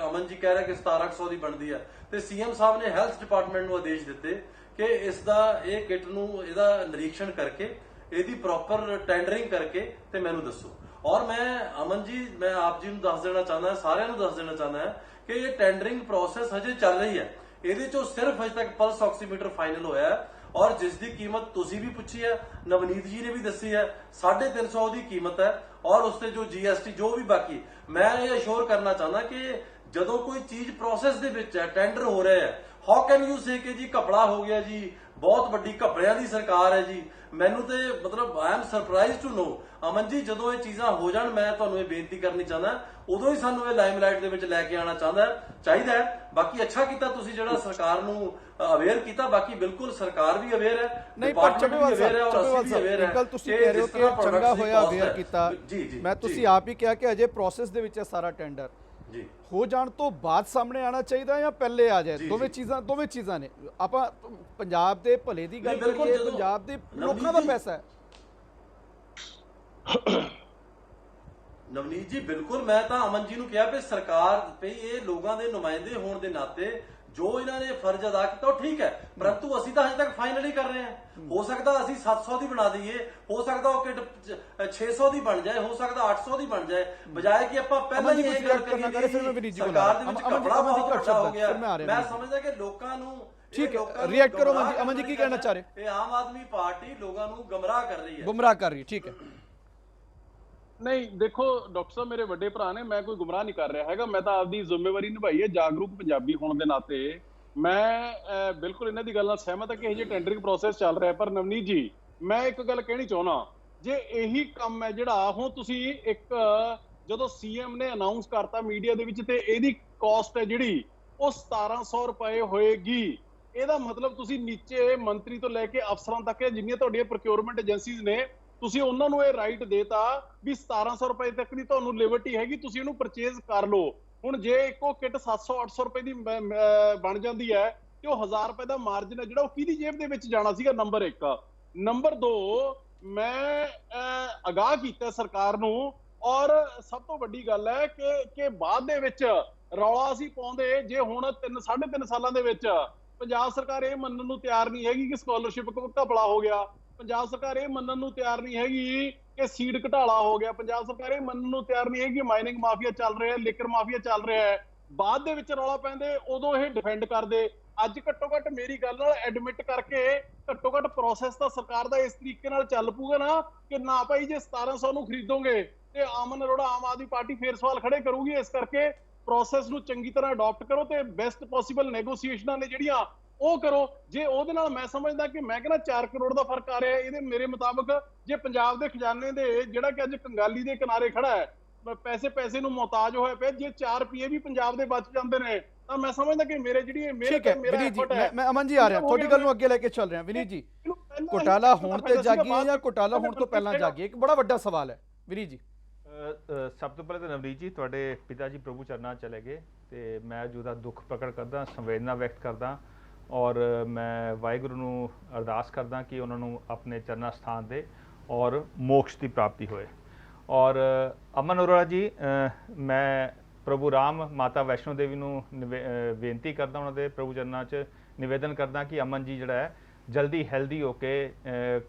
ਅਮਨ ਜੀ ਕਹਿ ਰਿਹਾ ਕਿ 1700 ਦੀ ਬਣਦੀ ਹੈ, ਤੇ ਸੀਐਮ ਸਾਹਿਬ ਨੇ ਹੈਲਥ ਡਿਪਾਰਟਮੈਂਟ ਨੂੰ ਆਦੇਸ਼ ਦਿੱਤੇ ਕਿ ਇਸ ਦਾ ਇਹ ਕਿੱਟ ਨੂੰ ਇਹਦਾ ਨਿਰੀਖਣ ਕਰਕੇ ਇਹਦੀ ਪ੍ਰੋਪਰ ਟੈਂਡਰਿੰਗ ਕਰਕੇ ਤੇ ਮੈਨੂੰ ਦੱਸੋ। ਔਰ ਮੈਂ ਅਮਨ ਜੀ ਮੈਂ ਆਪ ਜੀ ਨੂੰ ਦੱਸ ਦੇਣਾ ਚਾਹੁੰਦਾ, ਸਾਰਿਆਂ ਨੂੰ ਦੱਸ ਦੇਣਾ ਚਾਹੁੰਦਾ ਕਿ ਇਹ ਟੈਂਡਰਿੰਗ ਪ੍ਰੋਸੈਸ ਹਜੇ ਚੱਲ ਰਹੀ ਹੈ। ਇਹਦੇ ਚੋਂ ਸਿਰਫ ਹਜੇ ਤੱਕ ਪਲਸ ਆਕਸੀਮੀਟਰ ਫਾਈਨਲ ਹੋਇਆ ਹੈ ਔਰ ਜਿਸ ਦੀ ਕੀਮਤ ਤੁਸੀਂ ਵੀ ਪੁੱਛੀ ਹੈ, ਨਵਨੀਤ ਜੀ ਨੇ ਵੀ ਦੱਸੀ ਹੈ, 350 ਦੀ ਕੀਮਤ ਹੈ ਔਰ ਉਸ ਤੇ ਜੋ GST ਜੋ ਵੀ ਬਾਕੀ। ਮੈਂ ਇਹ ਅਸ਼ੋਰ ਕਰਨਾ ਚਾਹੁੰਦਾ ਕਿ ਜਦੋਂ ਕੋਈ ਚੀਜ਼ ਪ੍ਰੋਸੈਸ ਦੇ ਵਿੱਚ ਹੈ, ਟੈਂਡਰ ਹੋ ਰਿਹਾ ਹੈ, ਹਾਊ ਕੈਨ ਯੂ ਸੇ ਕਿ ਜੀ ਘਪਲਾ ਹੋ ਗਿਆ ਜੀ, ਬਹੁਤ ਵੱਡੀ ਘਪਲਿਆਂ ਦੀ ਸਰਕਾਰ ਹੈ ਜੀ। ਮੈਨੂੰ ਤੇ ਮਤਲਬ I am surprise to know Aman ji, ਜਦੋਂ ਇਹ ਚੀਜ਼ਾਂ ਹੋ ਜਾਣ ਮੈਂ ਤੁਹਾਨੂੰ ਇਹ ਬੇਨਤੀ ਕਰਨੀ ਚਾਹੁੰਦਾ, ਉਦੋਂ ਹੀ ਸਾਨੂੰ ਇਹ ਲਾਈਮਲਾਈਟ ਦੇ ਵਿੱਚ ਲੈ ਕੇ ਆਉਣਾ ਚਾਹੀਦਾ ਹੈ। ਬਾਕੀ ਅੱਛਾ ਕੀਤਾ ਤੁਸੀਂ ਜਿਹੜਾ ਸਰਕਾਰ ਨੂੰ ਅਵੇਅਰ ਕੀਤਾ, ਬਾਕੀ ਬਿਲਕੁਲ ਸਰਕਾਰ ਵੀ ਅਵੇਅਰ ਹੈ,
ਨਹੀਂ ਪਰ ਚੱਬੇਵਾਲ ਸਾਹਿਬ ਗੱਲ ਤੁਸੀਂ ਕਹਿ ਰਹੇ ਹੋ ਕਿ ਚੰਗਾ ਹੋਇਆ ਅਵੇਅਰ ਕੀਤਾ। ਮੈਂ ਤੁਸੀਂ ਆਪ ਹੀ ਕਿਹਾ ਕਿ ਅਜੇ ਪ੍ਰੋਸੈਸ ਦੇ ਵਿੱਚ ਹੈ ਸਾਰਾ ਟੈਂਡਰ
ਜੀ
ਹੋ ਜਾਣ ਤੋਂ ਬਾਅਦ ਸਾਹਮਣੇ ਆਣਾ ਚਾਹੀਦਾ ਜਾਂ ਪਹਿਲੇ ਆ ਜਾਏ? ਦੋਵੇਂ ਚੀਜ਼ਾਂ ਨੇ। ਆਪਾਂ ਪੰਜਾਬ ਦੇ ਭਲੇ ਦੀ ਗੱਲ ਕਰੀਏ, ਪੰਜਾਬ ਦੇ ਲੋਕਾਂ ਦਾ ਪੈਸਾ ਹੈ।
ਨਵਨੀਤ ਜੀ ਬਿਲਕੁਲ, ਮੈਂ ਤਾਂ ਅਮਨ ਜੀ ਨੂੰ ਕਿਹਾ ਕਿ ਸਰਕਾਰ ਤੇ ਇਹ ਲੋਕਾਂ ਦੇ ਨੁਮਾਇੰਦੇ ਹੋਣ ਦੇ ਨਾਤੇ ਜੋ ਇਹਨਾਂ ਨੇ ਫਰਜ਼ ਅਦਾ ਕੀਤਾ ਉਹ ਠੀਕ ਹੈ, ਪਰੰਤੂ ਅਸੀਂ ਤਾਂ ਹਜੇ ਤੱਕ ਫਾਈਨਲ ਹੀ ਕਰ ਰਹੇ ਹਾਂ। ਹੋ ਸਕਦਾ ਅਸੀਂ 700 ਦੀ ਬਣਾ ਦਈਏ, ਹੋ ਸਕਦਾ ਉਹ ਕਿਟ 600 ਦੀ ਬਣ ਜਾਏ, ਹੋ ਸਕਦਾ 800 ਦੀ ਬਣ ਜਾਏ, ਬਜਾਏ ਕਿ ਆਪਾਂ ਪਹਿਲਾਂ ਹੀ ਇਹ ਗੱਲ ਕਰੀਏ ਸਰਕਾਰ ਦੇ ਵਿੱਚ ਕਪੜਾ ਬਹੁਤ ਵੱਡਾ ਹੋ ਗਿਆ। ਮੈਂ ਸਮਝਦਾ ਕਿ ਲੋਕਾਂ ਨੂੰ
ਠੀਕ ਹੈ ਰਿਐਕਟ ਕਰੋ ਅਮਨ ਜੀ, ਕੀ ਕਹਿਣਾ ਚਾਹ ਰਹੇ?
ਇਹ ਆਮ ਆਦਮੀ ਪਾਰਟੀ ਲੋਕਾਂ ਨੂੰ ਗੁੰਮਰਾਹ ਕਰ ਰਹੀ ਹੈ,
ਠੀਕ ਹੈ।
ਨਹੀਂ ਦੇਖੋ ਡਾਕਟਰ ਸਾਹਿਬ ਮੇਰੇ ਵੱਡੇ ਭਰਾ ਨੇ, ਮੈਂ ਕੋਈ ਗੁੰਮਰਾਹ ਨਹੀਂ ਕਰ ਰਿਹਾ ਹੈਗਾ, ਮੈਂ ਤਾਂ ਆਪਦੀ ਜ਼ਿੰਮੇਵਾਰੀ ਨਿਭਾਈ ਹੈ ਜਾਗਰੂਕ ਪੰਜਾਬੀ ਹੋਣ ਦੇ ਨਾਤੇ। ਮੈਂ ਬਿਲਕੁਲ ਇਹਨਾਂ ਦੀ ਗੱਲ ਨਾਲ ਸਹਿਮਤ ਹਾਂ ਕਿ ਇਹ ਜੇ ਟੈਂਡਰਿੰਗ ਪ੍ਰੋਸੈਸ ਚੱਲ ਰਿਹਾ। ਪਰ ਨਵਨੀਤ ਜੀ ਮੈਂ ਇੱਕ ਗੱਲ ਕਹਿਣੀ ਚਾਹੁੰਦਾ, ਜੇ ਇਹੀ ਕੰਮ ਹੈ ਜਿਹੜਾ ਹੁਣ ਤੁਸੀਂ ਇੱਕ ਜਦੋਂ ਸੀਐਮ ਨੇ ਅਨਾਉਂਸ ਕਰਤਾ ਮੀਡੀਆ ਦੇ ਵਿੱਚ ਤੇ ਇਹਦੀ ਕਾਸਟ ਹੈ ਜਿਹੜੀ ਉਹ 1700 ਰੁਪਏ ਹੋਏਗੀ, ਇਹਦਾ ਮਤਲਬ ਤੁਸੀਂ ਨੀਚੇ ਮੰਤਰੀ ਤੋਂ ਲੈ ਕੇ ਅਫਸਰਾਂ ਤੱਕ ਜਿੰਨੀਆਂ ਤੁਹਾਡੀਆਂ ਪ੍ਰੋਕਿਉਰਮੈਂਟ ਏਜੰਸੀਜ਼ ਨੇ ਤੁਸੀਂ ਉਹਨਾਂ ਨੂੰ ਇਹ ਰਾਈਟ ਦੇਤਾ ਵੀ 1700 ਰੁਪਏ ਤੱਕ ਦੀ ਤੁਹਾਨੂੰ ਲਿਬਰਟੀ ਹੈਗੀ, ਤੁਸੀਂ ਇਹਨੂੰ ਪਰਚੇਜ਼ ਕਰ ਲਓ। ਹੁਣ ਜੇ ਇੱਕੋ ਕਿੱਟ 700-800 ਰੁਪਏ ਦੀ ਬਣ ਜਾਂਦੀ ਹੈ ਤੇ ਉਹ 1000 ਰੁਪਏ ਦਾ ਮਾਰਜਨ ਹੈ ਜਿਹੜਾ ਉਹ ਕਿਹਦੀ ਜੇਬ ਦੇ ਵਿੱਚ ਜਾਣਾ ਸੀਗਾ? ਨੰਬਰ 1। ਨੰਬਰ 2 ਮੈਂ ਅਗਾਹ ਕੀਤਾ ਸਰਕਾਰ ਨੂੰ ਔਰ ਸਭ ਤੋਂ ਵੱਡੀ ਗੱਲ ਹੈ ਕਿ ਬਾਅਦ ਦੇ ਵਿੱਚ ਰੌਲਾ ਅਸੀਂ ਪਾਉਂਦੇ ਜੇ ਹੁਣ 3.5 ਸਾਲਾਂ ਦੇ ਵਿੱਚ ਪੰਜਾਬ ਸਰਕਾਰ ਇਹ ਮੰਨਣ ਨੂੰ ਤਿਆਰ ਨਹੀਂ ਹੈਗੀ ਕਿ ਸਕਾਲਰਸ਼ਿਪ ਘਪਲਾ ਹੋ ਗਿਆ, ਪੰਜਾਬ ਸਰਕਾਰ ਇਹ ਮੰਨਣ ਨੂੰ ਤਿਆਰ ਨਹੀਂ ਹੈਗੀ ਕਿ ਸੀਡ ਘਟਾਲਾ ਹੋ ਗਿਆ, ਪੰਜਾਬ ਸਰਕਾਰ ਇਹ ਮੰਨਣ ਨੂੰ ਤਿਆਰ ਨਹੀਂ ਹੈਗੀ ਕਿ ਮਾਈਨਿੰਗ ਮਾਫੀਆ ਚੱਲ ਰਿਹਾ ਹੈ, ਲਿਕਰ ਮਾਫੀਆ ਚੱਲ ਰਿਹਾ ਹੈ, ਬਾਅਦ ਦੇ ਵਿੱਚ ਰੌਲਾ ਪੈਂਦੇ ਉਦੋਂ ਇਹ ਡਿਫੈਂਡ ਕਰਦੇ। ਅੱਜ ਘੱਟੋ ਘੱਟ ਮੇਰੀ ਗੱਲ ਨਾਲ ਐਡਮਿਟ ਕਰਕੇ ਘੱਟੋ ਘੱਟ ਪ੍ਰੋਸੈਸ ਤਾਂ ਸਰਕਾਰ ਦਾ ਇਸ ਤਰੀਕੇ ਨਾਲ ਚੱਲ ਪੂਗਾ ਨਾ ਕਿ ਨਾ ਭਾਈ ਜੇ 1700 ਨੂੰ ਖਰੀਦੋਗੇ ਤੇ ਅਮਨ ਅਰੋੜਾ ਆਮ ਆਦਮੀ ਪਾਰਟੀ ਫੇਰ ਸਵਾਲ ਖੜੇ ਕਰੂਗੀ। ਇਸ ਕਰਕੇ ਪ੍ਰੋਸੈਸ ਨੂੰ ਚੰਗੀ ਤਰ੍ਹਾਂ ਅਡਾਪਟ ਕਰੋ ਤੇ ਬੈਸਟ ਪੋਸੀਬਲ ਨੈਗੋਸੀਏਸ਼ਨਾਂ ਨੇ ਜਿਹੜੀਆਂ ਉਹ ਕਰੋ। ਜੇ ਉਹਦੇ ਨਾਲ ਮੈਂ ਸਮਝਦਾ ਕਿ ਮੈਂ ਕਹਿੰਦਾ 4 ਕਰੋੜ ਦਾ ਫਰਕ ਆ ਰਿਹਾ ਇਹਦੇ ਮੇਰੇ ਮੁਤਾਬਕ ਜੇ ਪੰਜਾਬ ਦੇ ਖਜ਼ਾਨੇ ਦੇ ਜਿਹੜਾ ਕਿ ਅੱਜ ਕੰਗਾਲੀ ਦੇ ਕਿਨਾਰੇ ਖੜਾ ਹੈ, ਪੈਸੇ ਨੂੰ ਮੁਹਤਾਜ ਹੋਇਆ ਪਿਆ, ਜੇ 4 ਰੁਪਏ ਵੀ ਪੰਜਾਬ ਦੇ ਬਚ ਜਾਂਦੇ ਨੇ ਤਾਂ ਮੈਂ ਸਮਝਦਾ ਕਿ ਮੇਰੇ ਜਿਹੜੀ ਮੇਰਾ ਐਫਰਟ ਹੈ।
ਮੈਂ ਅਮਨ ਜੀ ਆ ਰਿਹਾ ਤੁਹਾਡੀ ਗੱਲ ਨੂੰ ਅੱਗੇ ਲੈ ਕੇ ਚੱਲ ਰਿਹਾ। ਵਿਨੀਤ ਜੀ ਘੁਟਾਲਾ ਹੋਣ ਤੇ ਜਾਗੀਏ ਜਾਂ ਘੁਟਾਲਾ ਹੋਣ ਤੋਂ ਪਹਿਲਾਂ ਜਾਗੀਏ, ਇੱਕ ਬੜਾ ਵੱਡਾ ਸਵਾਲ ਹੈ ਵਿਨੀਤ ਜੀ।
ਸਭ ਤੋਂ ਪਹਿਲੇ ਤਾਂ ਨਵਨੀਤ ਜੀ ਤੁਹਾਡੇ ਪਿਤਾ ਜੀ ਪ੍ਰਭੂ ਚਰਨਾਂ ਚਲੇ ਗਏ ਤੇ ਮੈਂ ਜਿਹਦਾ ਦੁੱਖ ਪ੍ਰਗਟ ਕਰਦਾ, ਸੰਵੇਦਨਾ ਵਿਅਕਤ ਕਰਦਾ ਔਰ ਮੈਂ ਵਾਹਿਗੁਰੂ ਨੂੰ ਅਰਦਾਸ ਕਰਦਾ ਕਿ ਉਹਨਾਂ ਨੂੰ ਆਪਣੇ ਚਰਨਾਂ ਸਥਾਨ ਦੇ ਔਰ ਮੋਕਸ਼ ਦੀ ਪ੍ਰਾਪਤੀ ਹੋਏ। ਔਰ ਅਮਨ ਅਰੋੜਾ ਜੀ ਮੈਂ ਪ੍ਰਭੂ ਰਾਮ ਮਾਤਾ ਵੈਸ਼ਨੋ ਦੇਵੀ ਨੂੰ ਬੇਨਤੀ ਕਰਦਾ, ਉਹਨਾਂ ਦੇ ਪ੍ਰਭੂ ਚਰਨਾਂ 'ਚ ਨਿਵੇਦਨ ਕਰਦਾ ਕਿ ਅਮਨ ਜੀ ਜਿਹੜਾ ਹੈ ਜਲਦੀ ਹੈਲਦੀ ਹੋ ਕੇ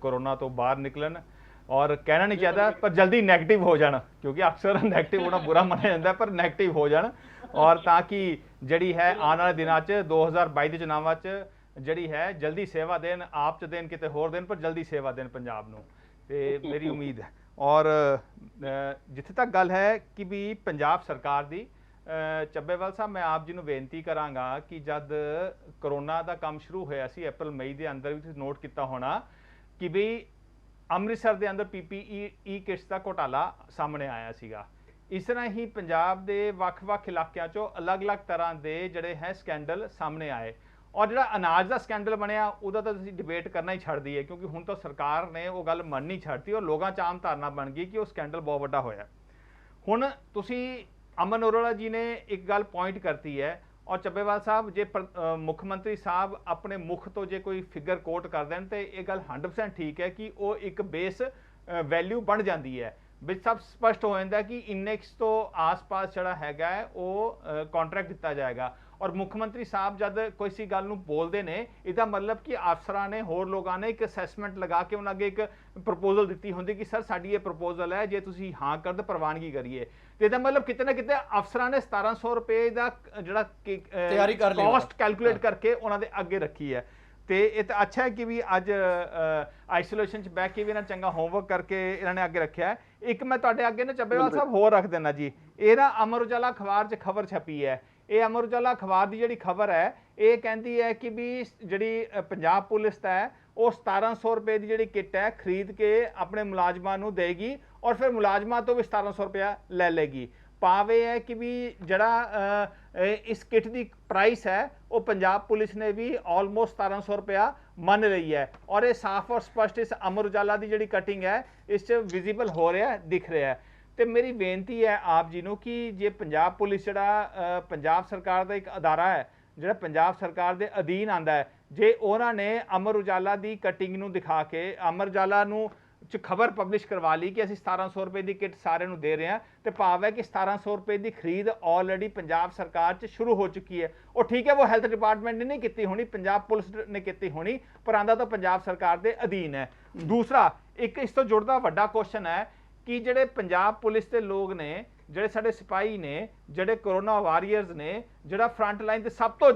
ਕੋਰੋਨਾ ਤੋਂ ਬਾਹਰ ਨਿਕਲਣ ਔਰ ਕਹਿਣਾ ਨਹੀਂ ਚਾਹੀਦਾ ਪਰ ਜਲਦੀ ਨੈਗੇਟਿਵ ਹੋ ਜਾਣ, ਕਿਉਂਕਿ ਅਕਸਰ ਨੈਗੇਟਿਵ ਹੋਣਾ ਬੁਰਾ ਮੰਨਿਆ ਜਾਂਦਾ ਪਰ ਨੈਗੇਟਿਵ ਹੋ ਜਾਣ ਔਰ ਤਾਂ ਕਿ ਜਿਹੜੀ ਹੈ ਆਉਣ ਵਾਲੇ ਦਿਨਾਂ 'ਚ 2022 ਦੇ ਚੁਣਾਵਾਂ 'ਚ ਜਿਹੜੀ ਹੈ ਜਲਦੀ ਸੇਵਾ ਦੇਣ, ਆਪ 'ਚ ਦੇਣ ਕਿਤੇ ਹੋਰ ਦੇਣ ਪਰ ਜਲਦੀ ਸੇਵਾ ਦੇਣ ਪੰਜਾਬ ਨੂੰ, ਤੇ ਮੇਰੀ ਉਮੀਦ ਹੈ। ਔਰ ਜਿੱਥੇ ਤੱਕ ਗੱਲ ਹੈ ਕਿ ਵੀ ਪੰਜਾਬ ਸਰਕਾਰ ਦੀ ਚੱਬੇਵਾਲ ਸਾਹਿਬ ਮੈਂ ਆਪ ਜੀ ਨੂੰ ਬੇਨਤੀ ਕਰਾਂਗਾ ਕਿ ਜਦ ਕਰੋਨਾ ਦਾ ਕੰਮ ਸ਼ੁਰੂ ਹੋਇਆ ਸੀ ਅਪ੍ਰੈਲ ਮਈ ਦੇ ਅੰਦਰ ਵੀ ਤੁਸੀਂ ਨੋਟ ਕੀਤਾ ਹੋਣਾ ਕਿ ਵੀ ਅੰਮ੍ਰਿਤਸਰ ਦੇ ਅੰਦਰ PPE ਕਿਟਸ ਦਾ ਘੋਟਾਲਾ ਸਾਹਮਣੇ ਆਇਆ ਸੀਗਾ। ਇਸ ਤਰ੍ਹਾਂ ਹੀ ਪੰਜਾਬ ਦੇ ਵੱਖ-ਵੱਖ ਇਲਾਕਿਆਂ 'ਚੋਂ ਅਲੱਗ-ਅਲੱਗ ਤਰ੍ਹਾਂ ਦੇ ਜਿਹੜੇ ਹੈ ਸਕੈਂਡਲ ਸਾਹਮਣੇ ਆਏ ਔਰ ਜਿਹੜਾ ਅਨਾਜ ਦਾ ਸਕੈਂਡਲ ਬਣਿਆ ਉਹਦਾ ਤਾਂ ਤੁਸੀਂ ਡਿਬੇਟ ਕਰਨਾ ਹੀ ਛੱਡ ਦਈਏ ਕਿਉਂਕਿ ਹੁਣ ਤਾਂ ਸਰਕਾਰ ਨੇ ਉਹ ਗੱਲ ਮੰਨਣੀ ਛੱਡਤੀ ਔਰ ਲੋਕਾਂ 'ਚ ਆਮ ਧਾਰਨਾ ਬਣ ਗਈ ਕਿ ਉਹ ਸਕੈਂਡਲ ਬਹੁਤ ਵੱਡਾ ਹੋਇਆ। ਹੁਣ ਤੁਸੀਂ ਅਮਨ ਅਰੋੜਾ ਜੀ ਨੇ ਇੱਕ ਗੱਲ ਪੁਆਇੰਟ ਕਰਤੀ ਹੈ ਔਰ ਚੱਬੇਵਾਲ ਸਾਹਿਬ ਜੇ ਮੁੱਖ ਮੰਤਰੀ ਸਾਹਿਬ ਆਪਣੇ ਮੁੱਖ ਤੋਂ ਜੇ ਕੋਈ ਫਿਗਰ ਕੋਟ ਕਰ ਦੇਣ ਤੇ ਇਹ ਗੱਲ 100% ਠੀਕ ਹੈ ਕਿ ਉਹ ਇੱਕ ਬੇਸ ਵੈਲਿਊ ਬਣ ਜਾਂਦੀ ਹੈ ਵਿੱਚ ਸਭ ਸਪਸ਼ਟ ਹੋ ਜਾਂਦਾ ਕਿ ਇੰਨੇਕਸ ਤੋਂ ਆਸ-ਪਾਸ ਜਿਹੜਾ ਹੈਗਾ ਉਹ ਕੰਟਰੈਕਟ ਦਿੱਤਾ ਜਾਏਗਾ ਔਰ ਮੁੱਖ ਮੰਤਰੀ ਸਾਹਿਬ ਜਦ ਕੋਈ ਗੱਲ ਨੂੰ ਬੋਲਦੇ ਨੇ ਇਹਦਾ ਮਤਲਬ ਕਿ ਅਫਸਰਾਂ ਨੇ ਹੋਰ ਲੋਕਾਂ ਨੇ ਇੱਕ ਅਸੈਸਮੈਂਟ ਲਗਾ ਕੇ ਉਹਨਾਂ ਅੱਗੇ ਇੱਕ ਪ੍ਰਪੋਜ਼ਲ ਦਿੱਤੀ ਹੁੰਦੀ ਕਿ ਸਰ ਸਾਡੀ ਇਹ ਪ੍ਰਪੋਜ਼ਲ ਹੈ ਜੇ ਤੁਸੀਂ ਹਾਂ ਕਰ ਤਾਂ ਪ੍ਰਵਾਨਗੀ ਕਰੀਏ ਤੇ ਇਹਦਾ ਮਤਲਬ ਕਿਤੇ ਨਾ ਕਿਤੇ ਅਫਸਰਾਂ ਨੇ 1700 ਰੁਪਏ ਦਾ ਜਿਹੜਾ
ਤਿਆਰੀ ਕਰ ਲਈ
ਕਾਸਟ ਕੈਲਕੂਲੇਟ ਕਰਕੇ ਉਹਨਾਂ ਦੇ ਅੱਗੇ ਰੱਖੀ ਹੈ ਤੇ ਇਹ ਤਾਂ ਅੱਛਾ ਹੈ ਕਿ ਵੀ ਅੱਜ ਆਈਸੋਲੇਸ਼ਨ 'ਚ ਬਹਿ ਕੇ ਵੀ ਇਹਨਾਂ ਚੰਗਾ ਹੋਮਵਰਕ ਕਰਕੇ ਇਹਨਾਂ ਨੇ ਅੱਗੇ ਰੱਖਿਆ। ਇੱਕ ਮੈਂ ਤੁਹਾਡੇ ਅੱਗੇ ਨਾ ਚੱਬੇਵਾਲ ਸਾਹਿਬ ਹੋਰ ਰੱਖ ਦੇਣਾ ਜੀ, ਇਹ ਨਾ ਅਮਰ ਉਜਾਲਾ ਅਖਬਾਰ 'ਚ ਖਬਰ ਛਪੀ ਹੈ। ਇਹ ਅਮਰ ਉਜਾਲਾ ਅਖਬਾਰ ਦੀ ਜਿਹੜੀ ਖਬਰ ਹੈ ਇਹ ਕਹਿੰਦੀ ਹੈ ਕਿ ਵੀ ਜਿਹੜੀ ਪੰਜਾਬ ਪੁਲਿਸ ਦਾ ਹੈ ਉਹ 1700 ਰੁਪਏ ਦੀ ਜਿਹੜੀ ਕਿੱਟ ਹੈ ਖਰੀਦ ਕੇ ਆਪਣੇ ਮੁਲਾਜ਼ਮਾਂ ਨੂੰ ਦੇਗੀ ਔਰ ਫਿਰ ਮੁਲਾਜ਼ਮਾਂ ਤੋਂ ਵੀ 1700 ਰੁਪਇਆ ਲੈ ਲੇਗੀ। ਭਾਵ ਇਹ ਹੈ ਕਿ ਵੀ ਜਿਹੜਾ ਇਸ ਕਿੱਟ ਦੀ ਪ੍ਰਾਈਸ ਹੈ ਉਹ ਪੰਜਾਬ ਪੁਲਿਸ ਨੇ ਵੀ ਆਲਮੋਸਟ 1700 ਰੁਪਇਆ ਮੰਨ ਲਈ ਹੈ ਔਰ ਇਹ ਸਾਫ਼ ਔਰ ਸਪਸ਼ਟ ਇਸ ਅਮਰ ਉਜਾਲਾ ਦੀ ਜਿਹੜੀ ਕਟਿੰਗ ਹੈ ਇਸ 'ਚ ਵਿਜ਼ੀਬਲ ਹੋ ਰਿਹਾ ਦਿਖ ਰਿਹਾ। ਤੇ ਮੇਰੀ ਬੇਨਤੀ ਹੈ ਆਪ ਜੀ ਨੂੰ ਕਿ ਜੇ ਪੰਜਾਬ ਪੁਲਿਸ ਜਿਹੜਾ ਪੰਜਾਬ ਸਰਕਾਰ ਦਾ ਇੱਕ ਅਦਾਰਾ ਹੈ ਜਿਹੜਾ ਪੰਜਾਬ ਸਰਕਾਰ ਦੇ ਅਧੀਨ ਆਂਦਾ ਹੈ ਜੇ ਉਹਨਾਂ ਨੇ ਅਮਰ ਉਜਾਲਾ ਦੀ ਕਟਿੰਗ ਨੂੰ ਦਿਖਾ ਕੇ ਅਮਰ ਉਜਾਲਾ ਨੂੰ ਚ ਖਬਰ ਪਬਲਿਸ਼ ਕਰਵਾ ਲਈ ਕਿ ਅਸੀਂ 1700 ਰੁਪਏ ਦੀ ਕਿੱਟ ਸਾਰਿਆਂ ਨੂੰ ਦੇ ਰਹੇ ਹਾਂ ਤੇ ਭਾਵ ਹੈ ਕਿ 1700 ਰੁਪਏ ਦੀ ਖਰੀਦ ਆਲਰੇਡੀ ਪੰਜਾਬ ਸਰਕਾਰ 'ਚ ਸ਼ੁਰੂ ਹੋ ਚੁੱਕੀ ਹੈ। ਉਹ ਠੀਕ ਹੈ ਉਹ ਹੈਲਥ ਡਿਪਾਰਟਮੈਂਟ ਨੇ ਨਹੀਂ ਕੀਤੀ ਹੋਣੀ, ਪੰਜਾਬ ਪੁਲਿਸ ਨੇ ਕੀਤੀ ਹੋਣੀ ਪਰ ਆਂਦਾ ਤਾਂ ਪੰਜਾਬ ਸਰਕਾਰ ਦੇ ਅਧੀਨ ਹੈ। ਦੂਸਰਾ ਇੱਕ ਇਸ ਤੋਂ ਜੁੜਦਾ ਵੱਡਾ ਕੁਐਸਚਨ ਹੈ ਕਿ ਜਿਹੜੇ ਪੰਜਾਬ ਪੁਲਿਸ ਦੇ ਲੋਕ ਨੇ ਜਿਹੜੇ ਸਾਡੇ ਸਿਪਾਹੀ ਨੇ ਜਿਹੜੇ ਕਰੋਨਾ ਵਾਰੀਅਰਸ ਨੇ ਜਿਹੜਾ ਫਰੰਟ ਲਾਈਨ ਤੇ ਸਭ ਤੋਂ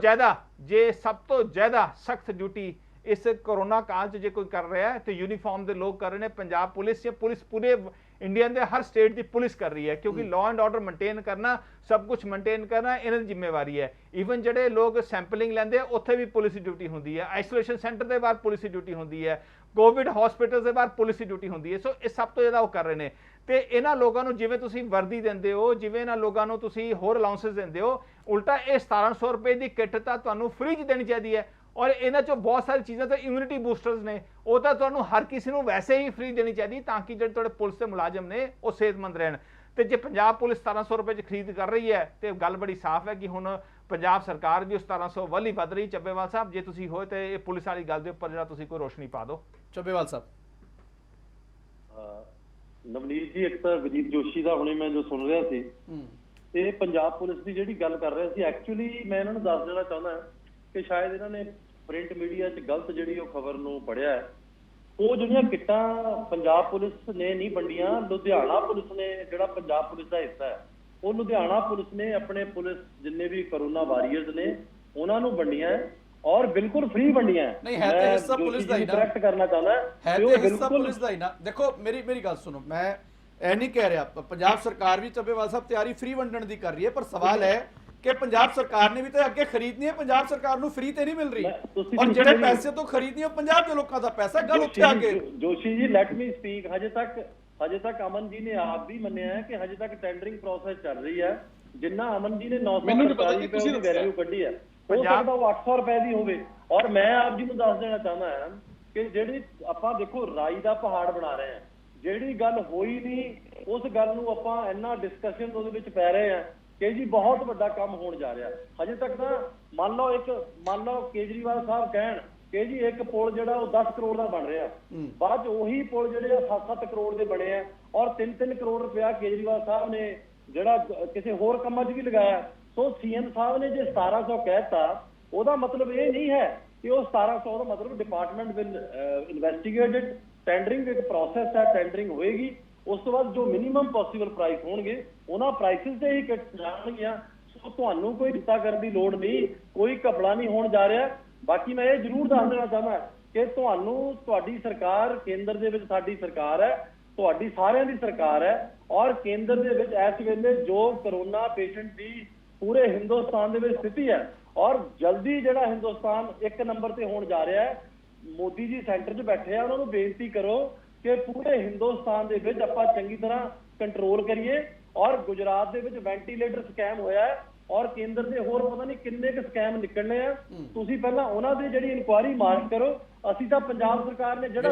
ਜ਼ਿਆਦਾ ਸਖਤ ਡਿਊਟੀ ਇਸ ਕਰੋਨਾ ਕਾਲ 'ਚ ਜੇ ਕੋਈ ਕਰ ਰਿਹਾ ਹੈ ਤੇ ਯੂਨੀਫਾਰਮ ਦੇ ਲੋਕ ਕਰ ਰਹੇ ਨੇ ਪੰਜਾਬ ਪੁਲਿਸ ਜਾਂ ਪੁਲਿਸ ਪੂਰੇ ਇੰਡੀਆ ਦੇ ਹਰ ਸਟੇਟ ਦੀ ਪੁਲਿਸ ਕਰ ਰਹੀ ਹੈ ਕਿਉਂਕਿ ਲਾਅ ਐਂਡ ਆਰਡਰ ਮੇਨਟੇਨ ਕਰਨਾ ਸਭ ਕੁਝ ਮੇਨਟੇਨ ਕਰਨਾ ਇਹਨਾਂ ਦੀ ਜ਼ਿੰਮੇਵਾਰੀ ਹੈ। ਈਵਨ ਜਿਹੜੇ ਲੋਕ ਸੈਂਪਲਿੰਗ ਲੈਂਦੇ ਉੱਥੇ ਵੀ ਪੁਲਿਸ ਦੀ ਡਿਊਟੀ ਹੁੰਦੀ ਹੈ, ਆਈਸੋਲੇਸ਼ਨ ਸੈਂਟਰ ਦੇ ਬਾਹਰ ਪੁਲਿਸ ਦੀ ਡਿਊਟੀ ਹੁੰਦੀ ਹੈ, ਕੋਵਿਡ ਹਸਪੀਟਲ ਦੇ ਬਾਹਰ ਪੁਲਿਸ ਦੀ ਡਿਊਟੀ ਹੁੰਦੀ ਹੈ। ਸੋ ਇਹ ਸਭ ਤੋਂ ਜ਼ਿਆਦਾ ਉਹ ਕਰ ਰਹੇ ਨੇ ਤੇ ਇਹਨਾਂ ਲੋਕਾਂ ਨੂੰ ਜਿਵੇਂ ਤੁਸੀਂ ਵਰਦੀ ਦਿੰਦੇ ਹੋ ਜਿਵੇਂ ਇਹਨਾਂ ਲੋਕਾਂ ਨੂੰ ਤੁਸੀਂ ਹੋਰ ਅਲਾਉਂਸਸ ਦਿੰਦੇ ਹੋ ਉਲਟਾ ਇਹ 1700 ਰੁਪਏ ਦੀ ਕਿੱਟ ਤਾਂ ਤੁਹਾਨੂੰ ਫ੍ਰੀ 'ਚ ਦੇਣੀ ਚਾਹੀਦੀ ਹੈ ਔਰ ਇਹਨਾਂ 'ਚੋਂ ਬਹੁਤ ਸਾਰੀ ਚੀਜ਼ਾਂ ਤਾਂ ਇਮਿਊਨਿਟੀ ਬੂਸਟਰਸ ਨੇ ਉਹ ਤਾਂ ਤੁਹਾਨੂੰ ਹਰ ਕਿਸੇ ਨੂੰ ਵੈਸੇ ਹੀ ਫ੍ਰੀ ਦੇਣੀ ਚਾਹੀਦੀ ਤਾਂ ਕਿ ਜਿਹੜੇ ਤੁਹਾਡੇ ਪੁਲਿਸ ਦੇ ਮੁਲਾਜ਼ਮ ਨੇ ਉਹ ਸਿਹਤਮੰਦ ਰਹਿਣ। ਤੇ ਜੇ ਪੰਜਾਬ ਪੁਲਿਸ 1700 ਰੁਪਏ 'ਚ ਖਰੀਦ ਕਰ ਰਹੀ ਹੈ ਤੇ ਗੱਲ ਬੜੀ ਸਾਫ਼ ਹੈ ਕਿ ਹੁਣ ਪੰਜਾਬ ਸਰਕਾਰ ਵੀ ਉਸ 1700 ਵੱਲ ਹੀ ਵੱਧ ਰਹੀ। ਚੱਬੇਵਾਲ ਸਾਹਿਬ ਜੇ ਤੁਸੀਂ ਹੋਏ ਤੇ ਇਹ ਪੁਲਿਸ ਵਾਲੀ ਗੱਲ ਦੇ ਉੱਪਰ ਜਿਹੜਾ ਤੁਸੀਂ ਕੋਈ ਰੋਸ਼ਨੀ ਪਾ ਦਿਓ।
ਚੱਬੇਵਾਲ ਸਾਹਿਬ।
ਨਵਨੀਤ ਜੀ ਇੱਕ ਤਾਂ ਵਿਜੀਤ ਜੋਸ਼ੀ ਦਾ ਹੁਣੇ ਮੈਂ ਜੋ ਸੁਣ ਰਿਹਾ ਸੀ ਤੇ ਪੰਜਾਬ ਪੁਲਿਸ ਦੀ ਜਿਹੜੀ ਗੱਲ ਕਰ ਰਿਹਾ ਸੀ ਐਕਚੁਅਲੀ ਮੈਂ ਇਹਨਾਂ ਨੂੰ ਦੱਸ ਦੇਣਾ ਚਾਹੁੰਦਾ ਕਿ ਸ਼ਾਇਦ ਇਹਨਾਂ ਨੇ ਪ੍ਰਿੰਟ ਮੀਡੀਆ 'ਚ ਗਲਤ ਜਿਹੜੀ ਉਹ ਖਬਰ ਨੂੰ ਪੜ੍ਹਿਆ ਹੈ। ਉਹ ਜਿਹੜੀਆਂ ਕਿੱਟਾਂ ਪੰਜਾਬ ਪੁਲਿਸ ਨੇ ਨਹੀਂ ਵੰਡੀਆਂ, ਲੁਧਿਆਣਾ ਪੁਲਿਸ ਨੇ ਜਿਹੜਾ ਪੰਜਾਬ ਪੁਲਿਸ ਦਾ ਹਿੱਸਾ ਹੈ ਉਹ ਲੁਧਿਆਣਾ ਪੁਲਿਸ ਨੇ ਆਪਣੇ ਪੁਲਿਸ ਜਿੰਨੇ ਵੀ ਕਰੋਨਾ ਵਾਰੀਅਰਸ ਨੇ ਉਹਨਾਂ ਨੂੰ ਵੰਡੀਆਂ ਔਰ ਬਿਲਕੁਲ ਫ੍ਰੀ ਵੰਡੀਆਂ।
ਨਹੀਂ ਹੈ ਤੇ ਹਿੱਸਾ ਪੁਲਿਸ ਦਾ ਹੀ ਨਾ,
ਕਰੈਕਟ ਕਰਨਾ ਚਾਹੁੰਦਾ
ਹੈ ਤੇ ਹਿੱਸਾ ਪੁਲਿਸ ਦਾ ਹੀ ਨਾ। ਦੇਖੋ ਮੇਰੀ ਗੱਲ ਸੁਣੋ, ਮੈਂ ਇਹ ਨਹੀਂ ਕਹਿ ਰਿਹਾ ਪੰਜਾਬ ਸਰਕਾਰ ਵੀ ਚੱਬੇਵਾਲ ਸਾਹਿਬ ਤਿਆਰੀ ਫ੍ਰੀ ਵੰਡਣ ਦੀ ਕਰ ਰਹੀ ਹੈ ਪਰ ਸਵਾਲ ਹੈ ਕਿ ਪੰਜਾਬ ਸਰਕਾਰ ਨੇ ਵੀ ਤਾਂ ਅੱਗੇ ਖਰੀਦਣੀ ਹੈ, ਪੰਜਾਬ ਸਰਕਾਰ ਨੂੰ ਫ੍ਰੀ ਤੇ ਨਹੀਂ ਮਿਲ ਰਹੀ ਔਰ ਜਿਹੜੇ ਪੈਸੇ ਤੋਂ ਖਰੀਦਣੀ ਉਹ ਪੰਜਾਬ ਦੇ ਲੋਕਾਂ ਦਾ ਪੈਸਾ। ਗੱਲ ਉੱਥੇ ਆ ਕੇ
ਜੋਸ਼ੀ ਜੀ ਲੈਟ ਮੀ ਸਪੀਕ। ਹਜੇ ਤੱਕ ਅਮਨ ਜੀ ਨੇ ਆਪ ਵੀ ਮੰਨਿਆ ਹੈ ਕਿ ਹਜੇ ਤੱਕ ਟੈਂਡਰਿੰਗ ਪ੍ਰੋਸੈਸ ਚੱਲ ਰਹੀ ਹੈ। ਜਿੰਨਾ ਅਮਨ ਜੀ ਨੇ 940 ਰੁਪਏ ਦੀ ਵੈਲਿਊ ਕੱਢੀ ਹੈ ਹੋ ਸਕਦਾ ਉਹ 800 ਰੁਪਏ ਦੀ ਹੋਵੇ। ਔਰ ਮੈਂ ਆਪ ਜੀ ਨੂੰ ਦੱਸ ਦੇਣਾ ਚਾਹੁੰਦਾ ਹਾਂ ਕਿ ਜਿਹੜੀ ਆਪਾਂ ਦੇਖੋ ਰਾਈ ਦਾ ਪਹਾੜ ਬਣਾ ਰਹੇ ਹਾਂ, ਜਿਹੜੀ ਗੱਲ ਹੋਈ ਨਹੀਂ ਉਸ ਗੱਲ ਨੂੰ ਆਪਾਂ ਇੰਨਾ ਡਿਸਕਸ਼ਨ ਉਹਦੇ ਵਿੱਚ ਪੈ ਰਹੇ ਹਾਂ ਕਿ ਜੀ ਬਹੁਤ ਵੱਡਾ ਕੰਮ ਹੋਣ ਜਾ ਰਿਹਾ। ਹਜੇ ਤੱਕ ਤਾਂ ਮੰਨ ਲਓ ਕੇਜਰੀਵਾਲ ਸਾਹਿਬ ਕਹਿਣ ਕਿ ਜੀ ਇੱਕ ਪੁਲ ਜਿਹੜਾ ਉਹ 10 ਕਰੋੜ ਦਾ ਬਣ ਰਿਹਾ, ਬਾਅਦ ਚ ਉਹੀ ਪੁਲ ਜਿਹੜੇ ਆ 7-7 ਕਰੋੜ ਦੇ ਬਣੇ ਆ ਔਰ 3-3 ਕਰੋੜ ਰੁਪਇਆ ਕੇਜਰੀਵਾਲ ਸਾਹਿਬ ਨੇ ਜਿਹੜਾ ਕਿਸੇ ਹੋਰ ਕੰਮਾਂ 'ਚ ਵੀ ਲਗਾਇਆ। ਸੋ ਸੀਐਮ ਸਾਹਿਬ ਨੇ ਜੇ 1700 ਕਹਿਤਾ ਉਹਦਾ ਮਤਲਬ ਇਹ ਨਹੀਂ ਹੈ ਕਿ ਉਹ 1700 ਦਾ ਮਤਲਬ ਡਿਪਾਰਟਮੈਂਟ ਵਿਲ ਇਨਵੈਸਟੀਗੇਟਡ। ਟੈਂਡਰਿੰਗ ਇੱਕ ਪ੍ਰੋਸੈਸ ਹੈ, ਟੈਂਡਰਿੰਗ ਹੋਏਗੀ ਉਸ ਤੋਂ ਬਾਅਦ ਜੋ ਮਿਨੀਮਮ ਪੋਸੀਬਲ ਪ੍ਰਾਈਸ ਹੋਣਗੇ ਉਹਨਾਂ ਪ੍ਰਾਈਸਿਸ ਤੇ ਹੀ ਕਿੱਟਸ ਜਾਣਗੀਆਂ। ਸੋ ਤੁਹਾਨੂੰ ਕੋਈ ਚਿੰਤਾ ਕਰਨ ਦੀ ਲੋੜ ਨਹੀਂ, ਕੋਈ ਘਪਲਾ ਨਹੀਂ ਹੋਣ ਜਾ ਰਿਹਾ। ਬਾਕੀ ਮੈਂ ਇਹ ਜ਼ਰੂਰ ਦੱਸ ਦੇਣਾ ਚਾਹੁੰਦਾ ਕਿ ਤੁਹਾਡੀ ਸਰਕਾਰ ਕੇਂਦਰ ਦੇ ਵਿੱਚ ਸਾਡੀ ਸਰਕਾਰ ਹੈ, ਤੁਹਾਡੀ ਸਾਰਿਆਂ ਦੀ ਸਰਕਾਰ ਹੈ ਔਰ ਕੇਂਦਰ ਦੇ ਵਿੱਚ ਇਸ ਵੇਲੇ ਜੋ ਕਰੋਨਾ ਪੇਸ਼ੈਂਟ ਦੀ ਪੂਰੇ ਹਿੰਦੁਸਤਾਨ ਦੇ ਵਿੱਚ ਸਥਿਤੀ ਹੈ ਔਰ ਜਲਦੀ ਜਿਹੜਾ ਹਿੰਦੁਸਤਾਨ 1 ਨੰਬਰ ਤੇ ਹੋਣ ਜਾ ਰਿਹਾ ਹੈ। ਮੋਦੀ ਜੀ ਸੈਂਟਰ 'ਚ ਬੈਠੇ ਆ, ਉਹਨਾਂ ਨੂੰ ਬੇਨਤੀ ਕਰੋ ਕਿ ਪੂਰੇ ਹਿੰਦੁਸਤਾਨ ਦੇ ਵਿੱਚ ਆਪਾਂ ਚੰਗੀ ਤਰ੍ਹਾਂ ਕੰਟਰੋਲ ਕਰੀਏ। ਔਰ ਗੁਜਰਾਤ ਦੇ ਵਿੱਚ ਵੈਂਟੀਲੇਟਰ ਸਕੈਮ ਹੋਇਆ ਹੈ ਔਰ ਕੇਂਦਰ ਦੇ ਹੋਰ ਪਤਾ ਨਹੀਂ ਕਿੰਨੇ ਕੁ ਸਕੈਮ ਨਿਕਲਣੇ ਆ। ਤੁਸੀਂ ਪਹਿਲਾਂ ਉਹਨਾਂ ਦੀ ਜਿਹੜੀ ਇਨਕੁਆਇਰੀ ਮਾਰਕ ਕਰੋ। ਅਸੀਂ ਤਾਂ ਪੰਜਾਬ ਸਰਕਾਰ ਨੇ ਜਿਹੜਾ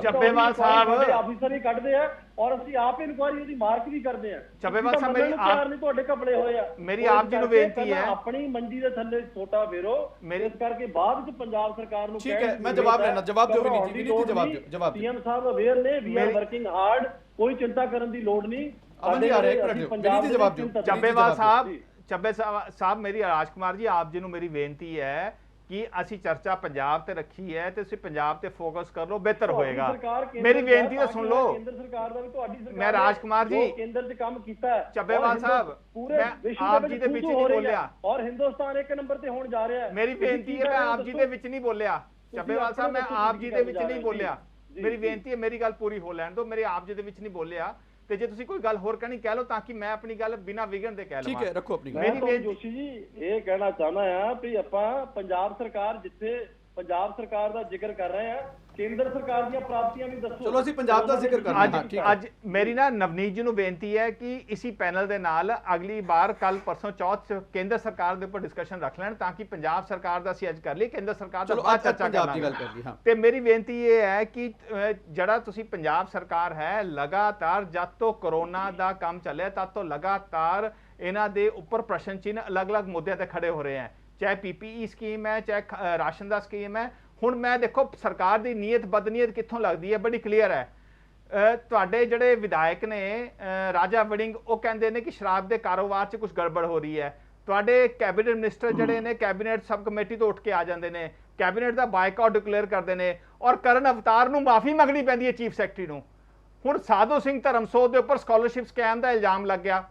ਚੱਬੇਵਾਲ ਸਾਹਿਬ
ਆਫੀਸਰ ਹੀ ਕੱਢਦੇ ਆ ਔਰ ਅਸੀਂ ਆਪ ਇਨਕੁਆਇਰੀ ਉਹਦੀ ਮਾਰਕ ਵੀ ਕਰਦੇ ਆ।
ਚੱਬੇਵਾਲ ਸਾਹਿਬ ਮੇਰੀ
ਆਪ ਨਹੀਂ ਤੁਹਾਡੇ ਘਪਲੇ ਹੋਏ ਆ।
ਮੇਰੀ ਆਪ ਜੀ ਨੂੰ ਬੇਨਤੀ ਹੈ
ਆਪਣੀ ਮੰਜੀ ਦੇ ਥੱਲੇ ਛੋਟਾ ਫੇਰੋ ਇਸ ਕਰਕੇ ਬਾਅਦ ਵਿੱਚ ਪੰਜਾਬ ਸਰਕਾਰ ਨੂੰ
ਠੀਕ ਹੈ, ਮੈਂ ਜਵਾਬ ਲੈਣਾ, ਜਵਾਬ ਦਿਓ ਵਿਨੀਤ ਜੀ, ਜਵਾਬ ਦਿਓ।
ਸੀਐਮ ਸਾਹਿਬ ਅਵੇਅਰ ਨੇ, ਵੀ ਆਰ ਵਰਕਿੰਗ ਹਾਰਡ, ਕੋਈ ਚਿੰਤਾ ਕਰਨ ਦੀ ਲੋੜ ਨਹੀਂ।
ਅਮਨ ਜੀ ਆ ਰਿਹਾ, ਇੱਕ ਮਿੰਟ ਦਿਓ, ਵਿਨੀਤ ਜੀ ਜਵਾਬ ਦਿਓ।
ਚੱਬੇਵਾਲ ਸਾਹਿਬ ਮੇਰੀ ਰਾਜ ਕੁਮਾਰ ਜੀ ਆਪ ਜੀ ਨੂੰ ਮੇਰੀ ਬੇਨਤੀ ਹੈ ਕਿ ਅਸੀਂ ਚਰਚਾ ਪੰਜਾਬ ਤੇ ਰੱਖੀ ਹੈ ਤੇ ਤੁਸੀਂ ਪੰਜਾਬ ਤੇ ਫੋਕਸ ਕਰ ਲਓ, ਬਿਹਤਰ ਹੋਏਗਾ। ਮੇਰੀ ਬੇਨਤੀ ਤਾਂ ਸੁਣ ਲਓ।
ਕੇਂਦਰ ਸਰਕਾਰ ਦਾ ਵੀ ਤੁਹਾਡੀ ਸਰਕਾਰ
ਮੈਂ ਰਾਜ ਕੁਮਾਰ ਜੀ
ਕੇਂਦਰ 'ਚ ਕੰਮ ਕੀਤਾ ਹੈ।
ਚੱਬੇਵਾਲ ਸਾਹਿਬ
ਪੂਰੇ
ਆਪ ਜੀ ਦੇ ਵਿੱਚ ਨਹੀਂ ਬੋਲਿਆ
ਔਰ ਹਿੰਦੁਸਤਾਨ 1 ਨੰਬਰ ਤੇ ਹੋਣ ਜਾ ਰਿਹਾ ਹੈ।
ਮੇਰੀ ਬੇਨਤੀ ਹੈ, ਮੈਂ ਆਪ ਜੀ ਦੇ ਵਿੱਚ ਨਹੀਂ ਬੋਲਿਆ। ਚੱਬੇਵਾਲ ਸਾਹਿਬ ਮੈਂ ਆਪ ਜੀ ਦੇ ਵਿੱਚ ਨਹੀਂ ਬੋਲਿਆ। ਮੇਰੀ ਬੇਨਤੀ ਹੈ, ਮੇਰੀ ਗੱਲ ਪੂਰੀ ਹੋ ਲੈਣ ਦਿਓ। ਮੇਰੇ ਆਪ ਜੀ ਦੇ ਵਿੱਚ ਨਹੀਂ ਬੋਲਿਆ ਤੇ ਜੇ ਤੁਸੀਂ ਕੋਈ ਗੱਲ ਹੋਰ ਕਹਿਣੀ ਕਹਿ ਲਓ ਤਾਂ ਕਿ ਮੈਂ ਆਪਣੀ ਗੱਲ ਬਿਨਾਂ ਵਿਗੜਨ ਦੇ ਕਹਿ ਲਵਾਂ।
ਠੀਕ ਹੈ, ਰੱਖੋ ਆਪਣੀ ਗੱਲ।
ਮੇਰੀ ਬੇਨਤੀ ਜੋਸ਼ੀ ਜੀ ਇਹ ਕਹਿਣਾ ਚਾਹਨਾ ਆ ਵੀ ਆਪਾਂ ਪੰਜਾਬ ਸਰਕਾਰ ਜਿੱਥੇ ਪੰਜਾਬ ਸਰਕਾਰ ਦਾ ਜ਼ਿਕਰ ਕਰ ਰਹੇ ਆ, ਕੇਂਦਰ ਸਰਕਾਰ ਦੀਆਂ ਪ੍ਰਾਪਤੀਆਂ ਵੀ ਦੱਸੋ।
ਚਲੋ ਅਸੀਂ ਪੰਜਾਬ ਦਾ ਜ਼ਿਕਰ ਕਰ ਰਹੇ ਹਾਂ।
ਅੱਜ ਮੇਰੀ ਨਾ ਨਵਨੀਤ ਜੀ ਨੂੰ ਬੇਨਤੀ ਹੈ ਕਿ ਇसी ਪੈਨਲ ਦੇ ਨਾਲ ਅਗਲੀ ਵਾਰ ਕੱਲ ਪਰਸੋਂ ਚੌਥ ਕੇਂਦਰ ਸਰਕਾਰ ਦੇ ਉੱਪਰ ਡਿਸਕਸ਼ਨ ਰੱਖ ਲੈਣ ਤਾਂ ਕਿ ਪੰਜਾਬ ਸਰਕਾਰ ਦਾ ਅਸੀਂ ਅੱਜ ਕਰ ਲਈ, ਕੇਂਦਰ ਸਰਕਾਰ ਦਾ ਬਾਅਦ ਚਰਚਾ ਕਰਾਂਗੇ। ਤੇ ਮੇਰੀ ਬੇਨਤੀ ਇਹ ਹੈ ਕਿ ਜਿਹੜਾ ਤੁਸੀਂ ਪੰਜਾਬ ਸਰਕਾਰ ਹੈ ਲਗਾਤਾਰ ਜਦ ਤੋਂ ਕਰੋਨਾ ਦਾ ਕੰਮ ਚੱਲਿਆ ਤਦ ਤੋਂ ਲਗਾਤਾਰ ਇਹਨਾਂ ਦੇ ਉੱਪਰ ਪ੍ਰਸ਼ਨ ਚਿੰਨ੍ਹ ਅਲੱਗ-ਅਲੱਗ ਮੁੱਦਿਆਂ ਤੇ ਖੜੇ ਹੋ ਰਹੇ ਹੈ, ਚਾਹੇ ਪੀਪੀਈ ਸਕੀਮ ਹੈ, ਚਾਹੇ ਰਾਸ਼ਨ ਦਾ ਸਕੀਮ ਹੈ। ਹੁਣ ਮੈਂ ਦੇਖੋ ਸਰਕਾਰ ਦੀ ਨੀਅਤ ਬਦਨੀਅਤ ਕਿੱਥੋਂ ਲੱਗਦੀ ਹੈ, ਬੜੀ ਕਲੀਅਰ ਹੈ। ਤੁਹਾਡੇ ਜਿਹੜੇ ਵਿਧਾਇਕ ਨੇ ਰਾਜਾ ਵੜਿੰਗ, ਉਹ ਕਹਿੰਦੇ ਨੇ ਕਿ ਸ਼ਰਾਬ ਦੇ ਕਾਰੋਬਾਰ 'ਚ ਕੁਝ ਗੜਬੜ ਹੋ ਰਹੀ ਹੈ। ਤੁਹਾਡੇ ਕੈਬਨਿਟ ਮਿਨਿਸਟਰ ਜਿਹੜੇ ਨੇ ਕੈਬਨਿਟ ਸਬ ਕਮੇਟੀ ਤੋਂ ਉੱਠ ਕੇ ਆ ਜਾਂਦੇ ਨੇ, ਕੈਬਨਿਟ ਦਾ ਬਾਈਕਾਟ ਡਿਕਲੇਅਰ ਕਰਦੇ ਨੇ ਔਰ ਕਰਨ ਅਵਤਾਰ ਨੂੰ ਮਾਫੀ ਮੰਗਣੀ ਪੈਂਦੀ ਹੈ ਚੀਫ ਸੈਕਟਰੀ ਨੂੰ। ਹੁਣ ਸਾਧੂ ਸਿੰਘ ਧਰਮਸੋਤ ਦੇ ਉੱਪਰ ਸਕਾਲਰਸ਼ਿਪ ਸਕੈਮ ਦਾ ਇਲਜ਼ਾਮ ਲੱਗ ਗਿਆ।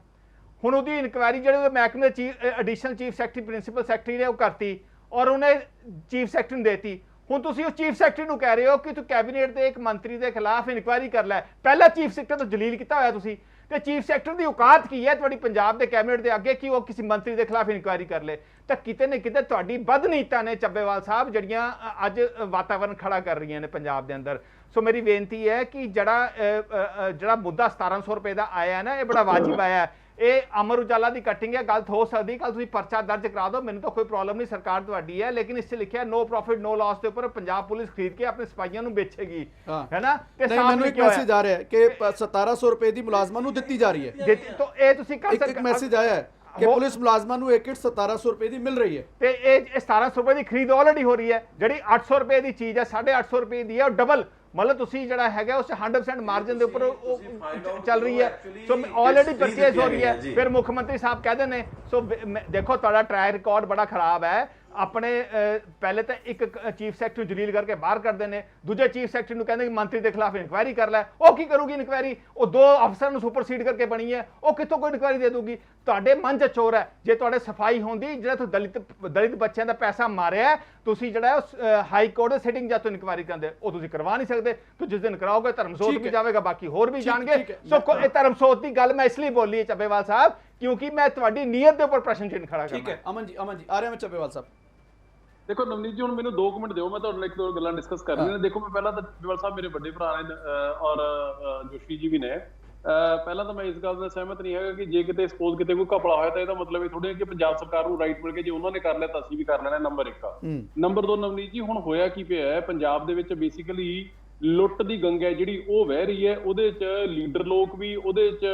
ਹੁਣ ਉਹਦੀ ਇਨਕੁਆਇਰੀ ਜਿਹੜੇ ਮਹਿਕਮੇ ਦੇ additional chief secretary principal secretary ਨੇ ਉਹ ਕਰਤੀ ਔਰ ਉਹਨੇ ਚੀਫ ਸੈਕਟਰੀ ਨੂੰ ਦੇਤੀ। ਹੁਣ ਤੁਸੀਂ ਉਸ ਚੀਫ ਸੈਕਟਰੀ ਨੂੰ ਕਹਿ ਰਹੇ ਹੋ ਕਿ ਤੂੰ ਕੈਬਨਿਟ ਦੇ ਇੱਕ ਮੰਤਰੀ ਦੇ ਖਿਲਾਫ ਇਨਕੁਆਇਰੀ ਕਰ ਲੈ। ਪਹਿਲਾਂ ਚੀਫ ਸੈਕਟਰੀ ਤੋਂ ਜਲੀਲ ਕੀਤਾ ਹੋਇਆ ਤੁਸੀਂ, ਤੇ ਚੀਫ ਸੈਕਟਰੀ ਦੀ ਔਕਾਤ ਕੀ ਹੈ ਤੁਹਾਡੀ ਪੰਜਾਬ ਦੇ ਕੈਬਨਿਟ ਦੇ ਅੱਗੇ ਕਿ ਉਹ ਕਿਸੇ ਮੰਤਰੀ ਦੇ ਖਿਲਾਫ ਇਨਕੁਆਇਰੀ ਕਰ ਲੈ? ਤਾਂ ਕਿਤੇ ਨਾ ਕਿਤੇ ਤੁਹਾਡੀ ਬਦਨੀਤਾਂ ਨੇ ਚੱਬੇਵਾਲ ਸਾਹਿਬ ਜਿਹੜੀਆਂ ਅੱਜ ਵਾਤਾਵਰਨ ਖੜਾ ਕਰ ਰਹੀਆਂ ਨੇ ਪੰਜਾਬ ਦੇ ਅੰਦਰ। ਸੋ ਮੇਰੀ ਬੇਨਤੀ ਹੈ ਕਿ ਜਿਹੜਾ ਮੁੱਦਾ 1700 ਰੁਪਏ ਦਾ ਆਇਆ ਨਾ, ਇਹ ਬੜਾ ਵਾਜਿਬ ਆਇਆ। ਇਹ ਅਮਰ ਉਜਾਲਾ ਦੀ ਕਟਿੰਗ ਹੈ, ਗਲਤ ਹੋ ਸਕਦੀ, ਕੱਲ ਤੁਸੀਂ ਪਰਚਾ ਦਰਜ ਕਰਾ ਦਿਓ, ਮੈਨੂੰ ਤਾਂ ਕੋਈ ਪ੍ਰੋਬਲਮ ਨਹੀਂ, ਸਰਕਾਰ ਤੁਹਾਡੀ ਹੈ। ਲੇਕਿਨ ਇਸ 'ਚ ਲਿਖਿਆ ਨੋ ਪ੍ਰੋਫਿਟ ਨੋ ਲਾਸ ਦੇ ਉੱਪਰ ਪੰਜਾਬ ਪੁਲਿਸ ਖਰੀਦ ਕੇ ਆਪਣੇ ਸਿਪਾਹੀਆਂ ਨੂੰ ਵੇਚੇਗੀ, ਹੈ ਨਾ। ਤੇ
ਮੈਨੂੰ ਇੱਕ ਮੈਸੇਜ ਆ ਰਿਹਾ ਹੈ ਕਿ 1700 ਰੁਪਏ ਦੀ ਮੁਲਾਜ਼ਮਾਂ ਨੂੰ ਦਿੱਤੀ ਜਾ ਰਹੀ ਹੈ।
ਤਾਂ ਇਹ ਤੁਸੀਂ
ਇੱਕ ਮੈਸੇਜ ਆਇਆ ਹੈ ਕਿ ਪੁਲਿਸ ਮੁਲਾਜ਼ਮਾਂ ਨੂੰ ਇੱਕ 1700 ਰੁਪਏ ਦੀ ਮਿਲ ਰਹੀ ਹੈ
ਤੇ ਇਹ 1700 ਰੁਪਏ ਦੀ ਖਰੀਦ ਆਲਰੇਡੀ ਹੋ ਰਹੀ ਹੈ। ਜਿਹੜੀ 800 ਰੁਪਏ ਦੀ ਚੀਜ਼ ਹੈ 850 ਰੁਪਏ ਦੀ ਹੈ, ਉਹ ਡਬਲ ਮਤਲਬ ਤੁਸੀਂ ਜਿਹੜਾ ਹੈਗਾ ਉਸ 100% ਮਾਰਜਨ ਦੇ ਉੱਪਰ ਉਹ ਚੱਲ ਰਹੀ ਹੈ। ਸੋ ਆਲਰੇਡੀ ਪਰਚੇਸ ਹੋ ਰਹੀ ਹੈ। ਫਿਰ ਮੁੱਖ ਮੰਤਰੀ ਸਾਹਿਬ ਕਹਿੰਦੇ ਨੇ, ਸੋ ਦੇਖੋ ਤੁਹਾਡਾ ਟਰੈਕ ਰਿਕਾਰਡ ਬੜਾ ਖਰਾਬ ਹੈ। ਆਪਣੇ ਪਹਿਲੇ ਤਾਂ ਇੱਕ ਚੀਫ ਸੈਕਟਰੀ ਨੂੰ ਜਲੀਲ ਕਰਕੇ ਬਾਹਰ ਕਰਦੇ ਨੇ, ਦੂਜੇ ਚੀਫ ਸੈਕਟਰੀ ਨੂੰ ਕਹਿੰਦੇ ਕਿ ਮੰਤਰੀ ਦੇ ਖਿਲਾਫ ਇਨਕੁਆਇਰੀ ਕਰ ਲੈ। ਉਹ ਕੀ ਕਰੂਗੀ ਇਨਕੁਆਇਰੀ? ਉਹ 2 ਅਫਸਰਾਂ ਨੂੰ ਸੁਪਰਸੀਡ ਕਰਕੇ ਬਣੀ ਹੈ, ਉਹ ਕਿੱਥੋਂ ਕੋਈ ਇਨਕੁਆਇਰੀ ਦੇ ਦੂਗੀ? ਤੁਹਾਡੇ ਮਨ 'ਚ ਚੋਰ ਹੈ। ਜੇ ਤੁਹਾਡੇ ਸਫਾਈ ਹੁੰਦੀ, ਜਿਹੜਾ ਤੁਸੀਂ ਦਲਿਤ ਬੱਚਿਆਂ ਦਾ ਪੈਸਾ ਮਾਰਿਆ, ਤੁਸੀਂ ਜਿਹੜਾ ਹਾਈ ਕੋਰਟ ਦੇ ਸਿਟਿੰਗ ਜਾਂ ਤੋਂ ਇਨਕੁਆਇਰੀ ਕਰਦੇ, ਉਹ ਤੁਸੀਂ ਕਰਵਾ ਨਹੀਂ ਸਕਦੇ। तो जिस दिन कराओगे धर्मसोत भी जाएगा, बाकी होर भी जाएंगे। सो धर्मसोत की गल मैं इसलिए बोली है ਚੱਬੇਵਾਲ साहब क्योंकि मैं ਤੁਹਾਡੀ ਨੀਅਤ ਦੇ ਉੱਪਰ ਪ੍ਰਸ਼ਨ ਚਿੰਨ੍ਹ ਖੜਾ ਕਰਨਾ।
ਠੀਕ ਹੈ ਅਮਨ ਜੀ ਆ ਰਿਹਾ ਮੈਂ ਚੱਬੇਵਾਲ ਸਾਹਿਬ।
ਦੇਖੋ ਨਵਨੀਤ ਜੀ, ਹੁਣ ਮੈਨੂੰ 2 ਮਿੰਟ ਦਿਓ, ਮੈਂ ਤੁਹਾਡੇ ਨਾਲ ਇੱਕ ਦੋ ਗੱਲਾਂ ਡਿਸਕਸ ਕਰਨੀਆਂ ਨੇ। ਦੇਖੋ ਮੈਂ ਪਹਿਲਾਂ ਤਾਂ ਚੱਬੇਵਾਲ ਸਾਹਿਬ ਮੇਰੇ ਵੱਡੇ ਭਰਾ ਨੇ ਔਰ ਜੋਸ਼ੀ ਜੀ ਵੀ ਨੇ। ਪਹਿਲਾਂ ਤਾਂ ਮੈਂ ਇਸ ਗੱਲ ਨਾਲ ਸਹਿਮਤ ਨਹੀਂ ਹੈਗਾ ਕਿ ਜੇ ਕਿਤੇ ਸਪੋਜ਼ ਕਿਤੇ ਕੋਈ ਘਪਲਾ ਹੋਇਆ ਤਾਂ ਇਹਦਾ ਮਤਲਬ ਇਹ ਥੋੜੀ ਹੈ ਕਿ ਪੰਜਾਬ ਸਰਕਾਰ ਨੂੰ ਰਾਈਟ ਮਿਲ ਕੇ ਜੇ ਉਹਨਾਂ ਨੇ ਕਰ ਲਿਆ ਤਾਂ ਅਸੀਂ ਵੀ ਕਰ ਲੈਣਾ। ਨੰਬਰ 1। ਨੰਬਰ 2 ਨਵਨੀਤ ਜੀ, ਹੁਣ ਹੋਇਆ ਕੀ ਪਿਆ ਹੈ ਪੰਜਾਬ ਦੇ ਵਿੱਚ, ਬੇਸਿਕਲੀ ਲੁੱਟ ਦੀ ਗੰਗਾ ਜਿਹੜੀ ਉਹ ਵਹਿ ਰਹੀ ਹੈ। ਉਹਦੇ 'ਚ ਲੀਡਰ ਲੋਕ ਵੀ, ਉਹਦੇ 'ਚ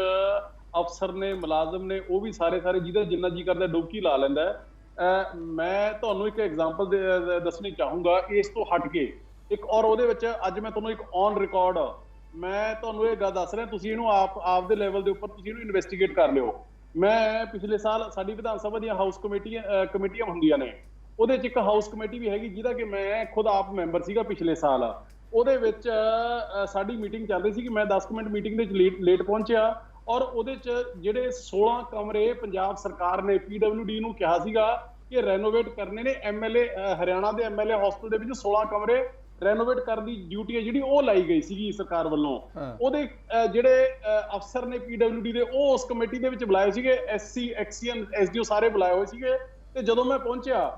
ਅਫਸਰ ਨੇ, ਮੁਲਾਜ਼ਮ ਨੇ, ਉਹ ਵੀ ਸਾਰੇ ਜਿਹਦਾ ਜਿੰਨਾ ਜੀ ਕਰਦਾ ਡੁਬਕੀ ਲਾ ਲੈਂਦਾ। ਮੈਂ ਤੁਹਾਨੂੰ ਇੱਕ ਐਗਜ਼ਾਮਪਲ ਦੱਸਣੀ ਚਾਹੂੰਗਾ ਇਸ ਤੋਂ ਹਟ ਕੇ ਇੱਕ, ਔਰ ਉਹਦੇ ਵਿੱਚ ਅੱਜ ਮੈਂ ਤੁਹਾਨੂੰ ਇੱਕ ਔਨ ਰਿਕਾਰਡ ਮੈਂ ਤੁਹਾਨੂੰ ਇਹ ਗੱਲ ਦੱਸ ਰਿਹਾ, ਤੁਸੀਂ ਇਹਨੂੰ ਆਪ ਦੇ ਲੈਵਲ ਦੇ ਉੱਪਰ ਤੁਸੀਂ ਇਹਨੂੰ ਇਨਵੈਸਟੀਗੇਟ ਕਰ ਲਿਓ। ਮੈਂ ਪਿਛਲੇ ਸਾਲ ਸਾਡੀ ਵਿਧਾਨ ਸਭਾ ਦੀਆਂ ਹਾਊਸ ਕਮੇਟੀਆਂ ਹੁੰਦੀਆਂ ਨੇ, ਉਹਦੇ 'ਚ ਇੱਕ ਹਾਊਸ ਕਮੇਟੀ ਵੀ ਹੈਗੀ ਜਿਹਦਾ ਕਿ ਮੈਂ ਖੁਦ ਆਪ ਮੈਂਬਰ ਸੀਗਾ ਪਿਛਲੇ ਸਾਲ। ਉਹਦੇ ਵਿੱਚ ਸਾਡੀ ਮੀਟਿੰਗ ਚੱਲ ਰਹੀ ਸੀ ਕਿ ਮੈਂ 10 ਮਿੰਟ ਮੀਟਿੰਗ ਦੇ ਵਿੱਚ ਲੇਟ ਪਹੁੰਚਿਆ ਔਰ ਉਹਦੇ 'ਚ ਜਿਹੜੇ 16 ਕਮਰੇ ਪੰਜਾਬ ਸਰਕਾਰ ਨੇ PWD ਨੂੰ ਕਿਹਾ ਸੀਗਾ ਕਿ ਰੈਨੋਵੇਟ ਕਰਨੇ ਨੇ। MLA ਹਰਿਆਣਾ ਦੇ MLA ਹਸਪਤਾਲ ਦੇ ਵਿੱਚ 16 ਕਮਰੇ ਰੈਨੋਵੇਟ ਕਰਨ ਦੀ ਡਿਊਟੀ ਹੈ ਜਿਹੜੀ ਉਹ ਲਾਈ ਗਈ ਸੀਗੀ ਸਰਕਾਰ ਵੱਲੋਂ। ਉਹਦੇ ਜਿਹੜੇ ਅਫਸਰ ਨੇ PWD ਦੇ ਉਹ ਉਸ ਕਮੇਟੀ ਦੇ ਵਿੱਚ ਬੁਲਾਏ ਸੀਗੇ, SC ਐਕਸੀਅਨ SDO ਸਾਰੇ ਬੁਲਾਏ ਹੋਏ ਸੀਗੇ। ਤੇ ਜਦੋਂ ਮੈਂ ਪਹੁੰਚਿਆ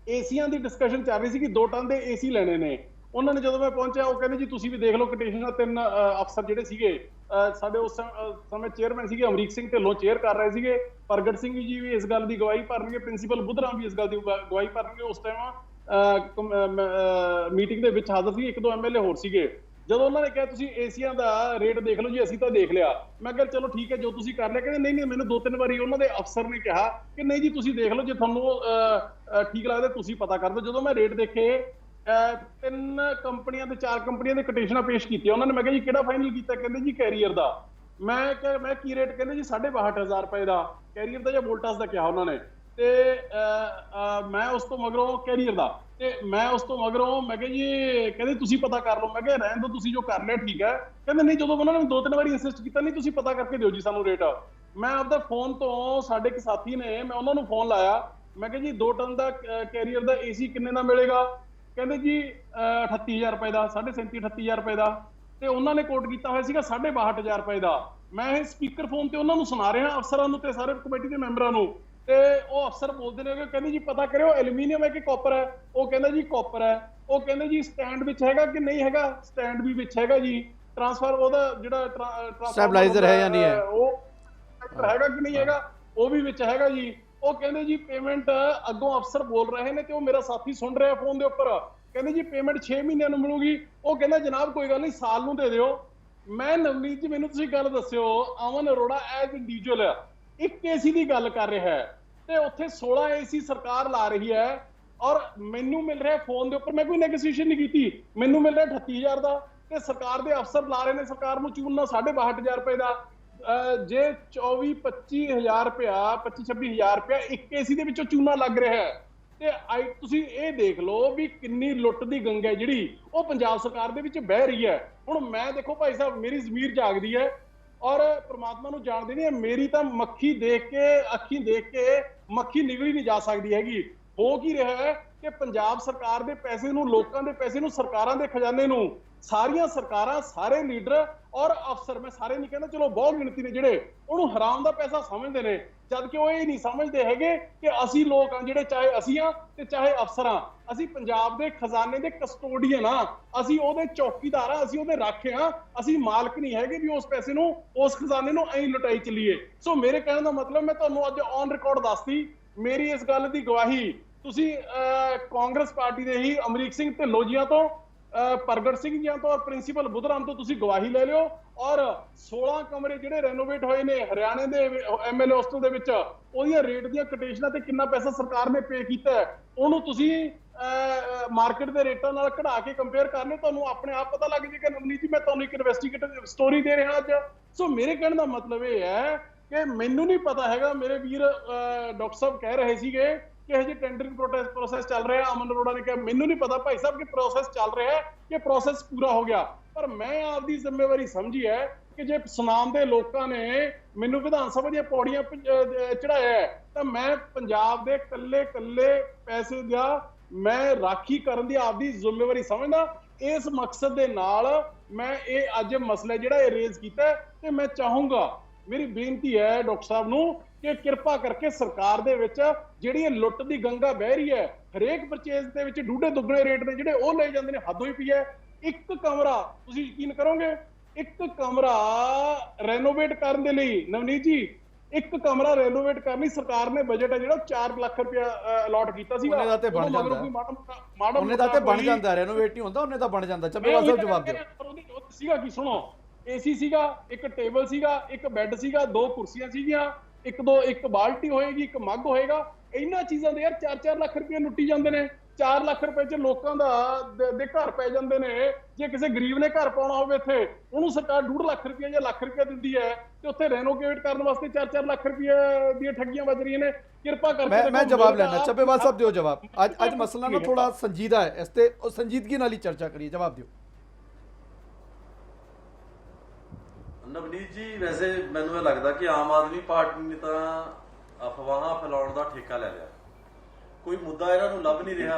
ਏਸੀਆਂ ਦੀ ਡਿਸਕਸ਼ਨ ਚੱਲ ਰਹੀ ਸੀ ਕਿ 2 ਟਨ ਦੇ AC ਲੈਣੇ ਨੇ। ਉਹਨਾਂ ਨੇ ਜਦੋਂ ਮੈਂ ਪਹੁੰਚਿਆ ਉਹ ਕਹਿੰਦੇ ਜੀ ਤੁਸੀਂ ਵੀ ਦੇਖ ਲਓ ਕੋਟੇਸ਼ਨ। 3 ਅਫਸਰ ਜਿਹੜੇ ਸੀਗੇ ਸਾਡੇ ਉਸ ਸਮੇਂ ਚੇਅਰਮੈਨ ਸੀਗੇ, ਅਮਰੀਕ ਸਿੰਘ ਢਿੱਲੋਂ ਚੇਅਰ ਕਰ ਰਹੇ ਸੀਗੇ, ਪ੍ਰਗਟ ਸਿੰਘ ਜੀ ਵੀ ਇਸ ਗੱਲ ਦੀ ਗਵਾਹੀ ਭਰਨਗੇ, ਪ੍ਰਿੰਸੀਪਲ ਬੁੱਧਰਾਮ ਵੀ ਇਸ ਗੱਲ ਦੀ ਗਵਾਹੀ ਭਰਨਗੇ। ਉਸ ਟਾਈਮ ਮੀਟਿੰਗ ਦੇ ਵਿੱਚ ਹਾਜ਼ਰ ਸੀ 1-2 MLA ਹੋਰ ਸੀਗੇ। ਜਦੋਂ ਉਹਨਾਂ ਨੇ ਕਿਹਾ ਤੁਸੀਂ ਏਸੀਆਂ ਦਾ ਰੇਟ ਦੇਖ ਲਓ ਜੀ, ਅਸੀਂ ਤਾਂ ਦੇਖ ਲਿਆ। ਮੈਂ ਕਿਹਾ ਚਲੋ ਠੀਕ ਹੈ ਜੋ ਤੁਸੀਂ ਕਰ ਲਿਆ। ਕਹਿੰਦੇ ਨਹੀਂ ਮੈਨੂੰ 2-3 ਵਾਰੀ ਉਹਨਾਂ ਦੇ ਅਫਸਰ ਨੇ ਕਿਹਾ ਕਿ ਨਹੀਂ ਜੀ ਤੁਸੀਂ ਦੇਖ ਲਓ, ਜੇ ਤੁਹਾਨੂੰ ਠੀਕ ਲੱਗਦਾ ਤੁਸੀਂ ਪਤਾ ਕਰ ਦਿਓ। ਜਦੋਂ ਮੈਂ ਰੇਟ ਦੇਖੇ 3 ਕੰਪਨੀਆਂ ਤੇ 4 ਕੰਪਨੀਆਂ ਦੇ ਕੋਟੇਸ਼ਨਾਂ ਪੇਸ਼ ਕੀਤੀਆਂ ਉਹਨਾਂ ਨੇ। ਮੈਂ ਕਿਹਾ ਜੀ ਕਿਹੜਾ ਫਾਈਨਲ ਕੀਤਾ? ਕਹਿੰਦੇ ਜੀ ਕੈਰੀਅਰ ਦਾ। ਮੈਂ ਕਿਹਾ ਮੈਂ ਕੀ ਰੇਟ? ਕਹਿੰਦੇ ਜੀ 62,500 ਰੁਪਏ ਦਾ ਕੈਰੀਅਰ ਦਾ ਜਾਂ ਵੋਲਟਾਸ ਦਾ ਕਿਹਾ ਉਹਨਾਂ ਨੇ। ਤੇ ਮੈਂ ਉਸ ਤੋਂ ਮਗਰੋਂ ਕੈਰੀਅਰ ਦਾ ਤੇ ਮੈਂ ਉਸ ਤੋਂ ਮਗਰੋਂ ਮੈਂ ਕਿਹਾ ਜੀ ਕਹਿੰਦੇ ਤੁਸੀਂ ਪਤਾ ਕਰ ਲਓ। ਮੈਂ ਕਿਹਾ ਰਹਿਣ ਦਿਓ, ਤੁਸੀਂ ਜੋ ਕਰ ਲਿਆ ਠੀਕ ਹੈ। ਕਹਿੰਦੇ ਨਹੀਂ, ਜਦੋਂ ਉਹਨਾਂ ਨੇ 2-3 ਵਾਰੀ ਇਨਸਿਸਟ ਕੀਤਾ ਨਹੀਂ ਤੁਸੀਂ ਪਤਾ ਕਰਕੇ ਦਿਓ ਜੀ ਸਾਨੂੰ ਰੇਟ। ਮੈਂ ਆਪਦਾ ਫੋਨ ਤੋਂ ਸਾਡੇ ਇੱਕ ਸਾਥੀ ਨੇ ਮੈਂ ਉਹਨਾਂ ਨੂੰ ਫੋਨ ਲਾਇਆ। ਮੈਂ ਕਿਹਾ ਜੀ 2 ਟਨ ਦਾ ਕੈਰੀਅਰ ਦਾ AC ਕਿੰਨੇ ਦਾ ਮਿਲੇਗਾ? ਕਹਿੰਦੇ ਜੀ 38,000 ਰੁਪਏ ਦਾ, 37,500-38,000 ਰੁਪਏ ਦਾ। ਤੇ ਉਹਨਾਂ ਨੇ ਕੋਟ ਕੀਤਾ ਹੋਇਆ ਸੀਗਾ 62,500 ਰੁਪਏ ਦਾ। ਮੈਂ ਇਹ ਸਪੀਕਰ ਫੋਨ ਤੇ ਉਹਨਾਂ ਨੂੰ ਸੁਣਾ ਰਿਹਾ ਅਫਸਰਾਂ ਨੂੰ ਤੇ ਸਾਰੇ ਕਮੇਟੀ ਦੇ ਮੈਂਬਰਾਂ ਨੂੰ। ਤੇ ਉਹ ਅਫਸਰ ਬੋਲਦੇ ਨੇ ਕਿ ਕਹਿੰਦੇ ਜੀ ਪਤਾ ਕਰਿਓ ਐਲੂਮੀਨੀਅਮ ਹੈ ਕਿ ਕਾਪਰ ਹੈ? ਉਹ ਕਹਿੰਦਾ ਜੀ ਕਾਪਰ ਹੈ। ਉਹ ਕਹਿੰਦੇ ਜੀ ਸਟੈਂਡ ਵਿੱਚ ਹੈਗਾ ਕਿ ਨਹੀਂ ਹੈਗਾ? ਸਟੈਂਡ ਵੀ ਵਿੱਚ ਹੈਗਾ ਜੀ। ਟਰਾਂਸਫਰ ਉਹਦਾ ਜਿਹੜਾ
ਸਟੈਬਲਾਈਜ਼ਰ ਹੈ ਜਾਂ ਨਹੀਂ ਹੈ
ਉਹ ਹੈਗਾ ਕਿ ਨਹੀਂ ਹੈਗਾ? ਉਹ ਵੀ ਵਿੱਚ ਹੈਗਾ ਜੀ। ਉਹ ਕਹਿੰਦੇ ਜੀ ਪੇਮੈਂਟ ਅੱਗੋਂ ਅਫਸਰ ਬੋਲ ਰਹੇ ਨੇ ਤੇ ਉਹ ਮੇਰਾ ਸਾਥੀ ਸੁਣ ਰਿਹਾ ਫੋਨ ਦੇ ਉੱਪਰ। ਕਹਿੰਦੇ ਜੀ ਪੇਮੈਂਟ 6 ਮਹੀਨਿਆਂ ਨੂੰ ਮਿਲੂਗੀ। ਉਹ ਕਹਿੰਦਾ ਜਨਾਬ ਕੋਈ ਗੱਲ ਨਹੀਂ ਸਾਲ ਨੂੰ ਦੇ ਦਿਓ। ਮੈਂ ਨਵਨੀਤ ਜੀ ਮੈਨੂੰ ਤੁਸੀਂ ਗੱਲ ਦੱਸਿਓ, Aman Arora as individual 1 AC ਦੀ ਗੱਲ ਕਰ ਰਿਹਾ ਹੈ ਤੇ ਉੱਥੇ 16 AC ਸਰਕਾਰ ਲਾ ਰਹੀ ਹੈ ਔਰ ਮੈਨੂੰ ਮਿਲ ਰਿਹਾ ਫੋਨ ਦੇ ਉੱਪਰ, ਮੈਂ ਕੋਈ ਨੈਗੋਸ਼ੀਏਸ਼ਨ ਨਹੀਂ ਕੀਤੀ, ਮੈਨੂੰ ਮਿਲ ਰਿਹਾ 38,000 ਦਾ ਤੇ ਸਰਕਾਰ ਦੇ ਅਫਸਰ ਲਾ ਰਹੇ ਨੇ ਸਰਕਾਰ ਨੂੰ ਚੂਨਾ 62,500 ਰੁਪਏ ਦਾ। ਜੇ 24-25,000 ਰੁਪਇਆ 25-26,000 ਰੁਪਇਆ 1 AC ਦੇ ਵਿੱਚੋਂ ਚੂਨਾ ਲੱਗ ਰਿਹਾ ਹੈ ਤੇ ਤੁਸੀਂ ਇਹ ਦੇਖ ਲਓ ਵੀ ਕਿੰਨੀ ਲੁੱਟ ਦੀ ਗੰਗਾ ਜਿਹੜੀ ਉਹ ਪੰਜਾਬ ਸਰਕਾਰ ਦੇ ਵਿੱਚ ਵਹਿ ਰਹੀ ਹੈ। ਹੁਣ ਮੈਂ ਦੇਖੋ ਭਾਈ ਸਾਹਿਬ ਮੇਰੀ ਜ਼ਮੀਰ ਜਾਗਦੀ ਹੈ ਔਰ ਪ੍ਰਮਾਤਮਾ ਨੂੰ ਜਾਣਦੇ ਨਹੀਂ, ਮੇਰੀ ਤਾਂ ਮੱਖੀ ਦੇਖ ਕੇ ਅੱਖੀਂ ਦੇਖ ਕੇ ਮੱਖੀ ਨਿਗਲੀ ਨਹੀਂ ਜਾ ਸਕਦੀ ਹੈਗੀ। ਹੋ ਕੀ ਰਿਹਾ ਹੈ ਕਿ ਪੰਜਾਬ ਸਰਕਾਰ ਦੇ ਪੈਸੇ ਨੂੰ, ਲੋਕਾਂ ਦੇ ਪੈਸੇ ਨੂੰ, ਸਰਕਾਰਾਂ ਦੇ ਖਜ਼ਾਨੇ ਨੂੰ ਸਾਰੀਆਂ ਸਰਕਾਰਾਂ, ਸਾਰੇ ਲੀਡਰ ਔਰ ਅਫਸਰ, ਮੈਂ ਸਾਰੇ ਨਹੀਂ ਕਹਿੰਦਾ, ਚਲੋ ਬਹੁਤ ਗਿਣਤੀ ਨੇ ਜਿਹੜੇ ਉਹਨੂੰ ਹਰਾਮ ਦਾ ਪੈਸਾ ਸਮਝਦੇ ਨੇ, ਜਦ ਕਿ ਉਹ ਇਹ ਨਹੀਂ ਸਮਝਦੇ ਹੈਗੇ ਕਿ ਅਸੀਂ ਲੋਕ ਆ ਜਿਹੜੇ, ਚਾਹੇ ਅਸੀਂ ਆ ਤੇ ਚਾਹੇ ਅਫਸਰ ਆ, ਅਸੀਂ ਪੰਜਾਬ ਦੇ ਖਜ਼ਾਨੇ ਦੇ ਕਸਟੋਡੀਅਨ ਆ, ਅਸੀਂ ਉਹਦੇ ਚੌਕੀਦਾਰ ਆ, ਅਸੀਂ ਉਹਦੇ ਰਾਖੇ ਆ, ਅਸੀਂ ਮਾਲਕ ਨਹੀਂ ਹੈਗੇ ਵੀ ਉਸ ਪੈਸੇ ਨੂੰ, ਉਸ ਖਜ਼ਾਨੇ ਨੂੰ ਐਂ ਲੁਟਾਈ ਚੱਲੀਏ। ਸੋ ਮੇਰੇ ਕਹਿਣ ਦਾ ਮਤਲਬ ਮੈਂ ਤੁਹਾਨੂੰ ਅੱਜ ਔਨ ਰਿਕਾਰਡ ਦੱਸਦੀ, ਮੇਰੀ ਇਸ ਗੱਲ ਦੀ ਗਵਾਹੀ ਤੁਸੀਂ ਕਾਂਗਰਸ ਪਾਰਟੀ ਦੇ ਹੀ ਅਮਰੀਕ ਸਿੰਘ ਢਿੱਲੋਂ ਜੀਆਂ ਤੋਂ, ਪ੍ਰਗਟ ਸਿੰਘ ਜੀਆਂ ਤੋਂ, ਪ੍ਰਿੰਸੀਪਲ ਬੁੱਧਰਾਮ ਤੋਂ ਤੁਸੀਂ ਗਵਾਹੀ ਲੈ ਲਿਓ। ਔਰ 16 ਕਮਰੇ ਜਿਹੜੇ ਰੈਨੋਵੇਟ ਹੋਏ ਨੇ ਹਰਿਆਣੇ ਦੇ MLA ਹੋਸਟਲ ਦੇ ਵਿੱਚ, ਉਹਦੀਆਂ ਰੇਟ ਦੀਆਂ ਕੋਟੇਸ਼ਨਾਂ ਤੇ ਕਿੰਨਾ ਪੈਸਾ ਸਰਕਾਰ ਨੇ ਪੇ ਕੀਤਾ ਉਹਨੂੰ ਤੁਸੀਂ ਮਾਰਕੀਟ ਦੇ ਰੇਟਾਂ ਨਾਲ ਕਢਾ ਕੇ ਕੰਪੇਅਰ ਕਰ ਲਿਓ, ਤੁਹਾਨੂੰ ਆਪਣੇ ਆਪ ਪਤਾ ਲੱਗ ਜਾਏਗਾ। ਨਵਨੀਤ ਜੀ ਮੈਂ ਤੁਹਾਨੂੰ ਇੱਕ ਇਨਵੈਸਟੀਗੇਟਿਵ ਸਟੋਰੀ ਦੇ ਰਿਹਾ ਅੱਜ। ਸੋ ਮੇਰੇ ਕਹਿਣ ਦਾ ਮਤਲਬ ਇਹ ਹੈ ਕਿ ਮੈਨੂੰ ਨਹੀਂ ਪਤਾ ਹੈਗਾ, ਮੇਰੇ ਵੀਰ ਡਾਕਟਰ ਸਾਹਿਬ ਕਹਿ ਰਹੇ ਸੀਗੇ ਕਿ ਹਜੇ ਟੈਂਡਰਿੰਗ ਪ੍ਰੋਸੈਸ ਚੱਲ ਰਿਹਾ। ਅਮਨ ਅਰੋੜਾ ਨੇ ਕਿਹਾ ਮੈਨੂੰ ਨਹੀਂ ਪਤਾ ਭਾਈ ਸਾਹਿਬ ਕਿ ਪ੍ਰੋਸੈਸ ਚੱਲ ਰਿਹਾ ਹੈ ਕਿ ਪ੍ਰੋਸੈਸ ਪੂਰਾ ਹੋ ਗਿਆ, ਪਰ ਮੈਂ ਆਪਦੀ ਜ਼ਿੰਮੇਵਾਰੀ ਸਮਝੀ ਹੈ ਕਿ ਜੇ ਸੁਨਾਮ ਦੇ ਲੋਕਾਂ ਨੇ ਮੈਨੂੰ ਵਿਧਾਨ ਸਭਾ ਦੀਆਂ ਪੌੜੀਆਂ ਚੜਾਇਆ ਤਾਂ ਮੈਂ ਪੰਜਾਬ ਦੇ ਕੱਲੇ ਪੈਸੇ ਦਾ ਮੈਂ ਰਾਖੀ ਕਰਨ ਦੀ ਆਪਦੀ ਜ਼ਿੰਮੇਵਾਰੀ ਸਮਝਦਾ। ਇਸ ਮਕਸਦ ਦੇ ਨਾਲ ਮੈਂ ਇਹ ਅੱਜ ਮਸਲਾ ਜਿਹੜਾ ਇਹ ਰੇਜ਼ ਕੀਤਾ ਤੇ ਮੈਂ ਚਾਹੂੰਗਾ, ਮੇਰੀ ਬੇਨਤੀ ਹੈ ਡਾਕਟਰ ਸਾਹਿਬ ਨੂੰ ਕਿ ਕਿਰਪਾ ਕਰਕੇ ਸਰਕਾਰ ਦੇ ਵਿੱਚ ਜਿਹੜੀ ਇਹ ਲੁੱਟ ਦੀ ਗੰਗਾ ਵਹਿ ਰਹੀ ਹੈ, ਹਰੇਕ ਪਰਚੇਜ਼ ਦੇ ਵਿੱਚ ਡੂਢੇ ਦੁੱਗਣੇ ਰੇਟ ਨੇ ਜਿਹੜੇ ਉਹ ਲਏ ਜਾਂਦੇ ਨੇ, ਹੱਦ ਹੋਈ ਪਈ ਹੈ। ਇੱਕ ਕਮਰਾ ਤੁਸੀਂ ਯਕੀਨ ਕਰੋਗੇ, ਇੱਕ ਕਮਰਾ ਰੈਨੋਵੇਟ ਕਰਨ ਦੇ ਲਈ ਨਵਨੀਤ ਜੀ, ਇੱਕ ਕਮਰਾ ਰੈਨੋਵੇਟ ਕਰਨ ਲਈ ਸਰਕਾਰ ਨੇ ਬਜਟ ਹੈ ਜਿਹੜਾ 4 ਲੱਖ ਰੁਪਇਆ ਅਲਾਟ ਕੀਤਾ ਸੀਗਾ।
ਉਹਨੇ ਦਾ ਤੇ ਬਣ ਜਾਂਦਾ, ਉਹਨੇ ਦਾ ਤੇ ਬਣ ਜਾਂਦਾ, ਰੈਨੋਵੇਟ ਨਹੀਂ ਹੁੰਦਾ, ਉਹਨੇ ਦਾ ਬਣ ਜਾਂਦਾ। ਚੱਬੇਵਾਲ ਸਾਹਿਬ ਜਵਾਬ ਦਿਓ।
ਸੀਗਾ ਕੀ ਸੁਣੋ, AC ਸੀਗਾ, ਇੱਕ ਟੇਬਲ ਸੀਗਾ, ਇੱਕ ਬੈੱਡ ਸੀਗਾ, 2 ਕੁਰਸੀਆਂ ਸੀਗੀਆਂ, ਇੱਕ ਬਾਲਟੀ ਹੋਏਗੀ, ਇੱਕ ਮੱਗ ਹੋਏਗਾ। ਇਹਨਾਂ ਚੀਜ਼ਾਂ ਦੇ ਯਾਰ 4-4 ਲੱਖ ਰੁਪਏ ਲੁੱਟੀ ਜਾਂਦੇ ਨੇ। 4 ਲੱਖ ਰੁਪਏ 'ਚ ਲੋਕਾਂ ਦੇ ਘਰ ਪੈ ਜਾਂਦੇ ਨੇ। ਜੇ ਕਿਸੇ ਗਰੀਬ ਨੇ ਘਰ ਪਾਉਣਾ ਹੋਵੇ ਇੱਥੇ, ਉਹਨੂੰ ਸਰਕਾਰ 1.5 ਲੱਖ ਰੁਪਏ ਜਾਂ ਲੱਖ ਰੁਪਏ ਦਿੰਦੀ ਹੈ ਤੇ ਉੱਥੇ ਰੈਨੋਵੇਟ ਕਰਨ ਵਾਸਤੇ 4-4 ਲੱਖ ਰੁਪਏ ਦੀਆਂ ਠੱਗੀਆਂ ਵੱਜ ਰਹੀਆਂ ਨੇ। ਕਿਰਪਾ ਕਰਕੇ
ਮੈਂ ਜਵਾਬ ਲੈਣਾ। ਚੱਬੇਵਾਲ ਸਾਹਿਬ ਦਿਓ ਜਵਾਬ। ਅੱਜ ਮਸਲਾ ਨਾ ਥੋੜਾ ਸੰਜੀਦਾ ਹੈ, ਇਸ ਤੇ ਉਹ ਸੰਜੀਦਗੀ ਨਾਲ ਹੀ ਚਰਚਾ ਕਰੀਏ। ਜਵਾਬ ਦਿਓ
ਨਵਨੀਤ ਜੀ। ਵੈਸੇ ਮੈਨੂੰ ਇਹ ਲੱਗਦਾ ਕਿ ਆਮ ਆਦਮੀ ਪਾਰਟੀ ਨੇ ਤਾਂ ਅਫਵਾਹਾਂ ਫੈਲਾਉਣ ਦਾ ਠੇਕਾ ਲੈ ਲਿਆ। ਕੋਈ ਮੁੱਦਾ ਇਹਨਾਂ ਨੂੰ ਲੱਭ ਨਹੀਂ ਰਿਹਾ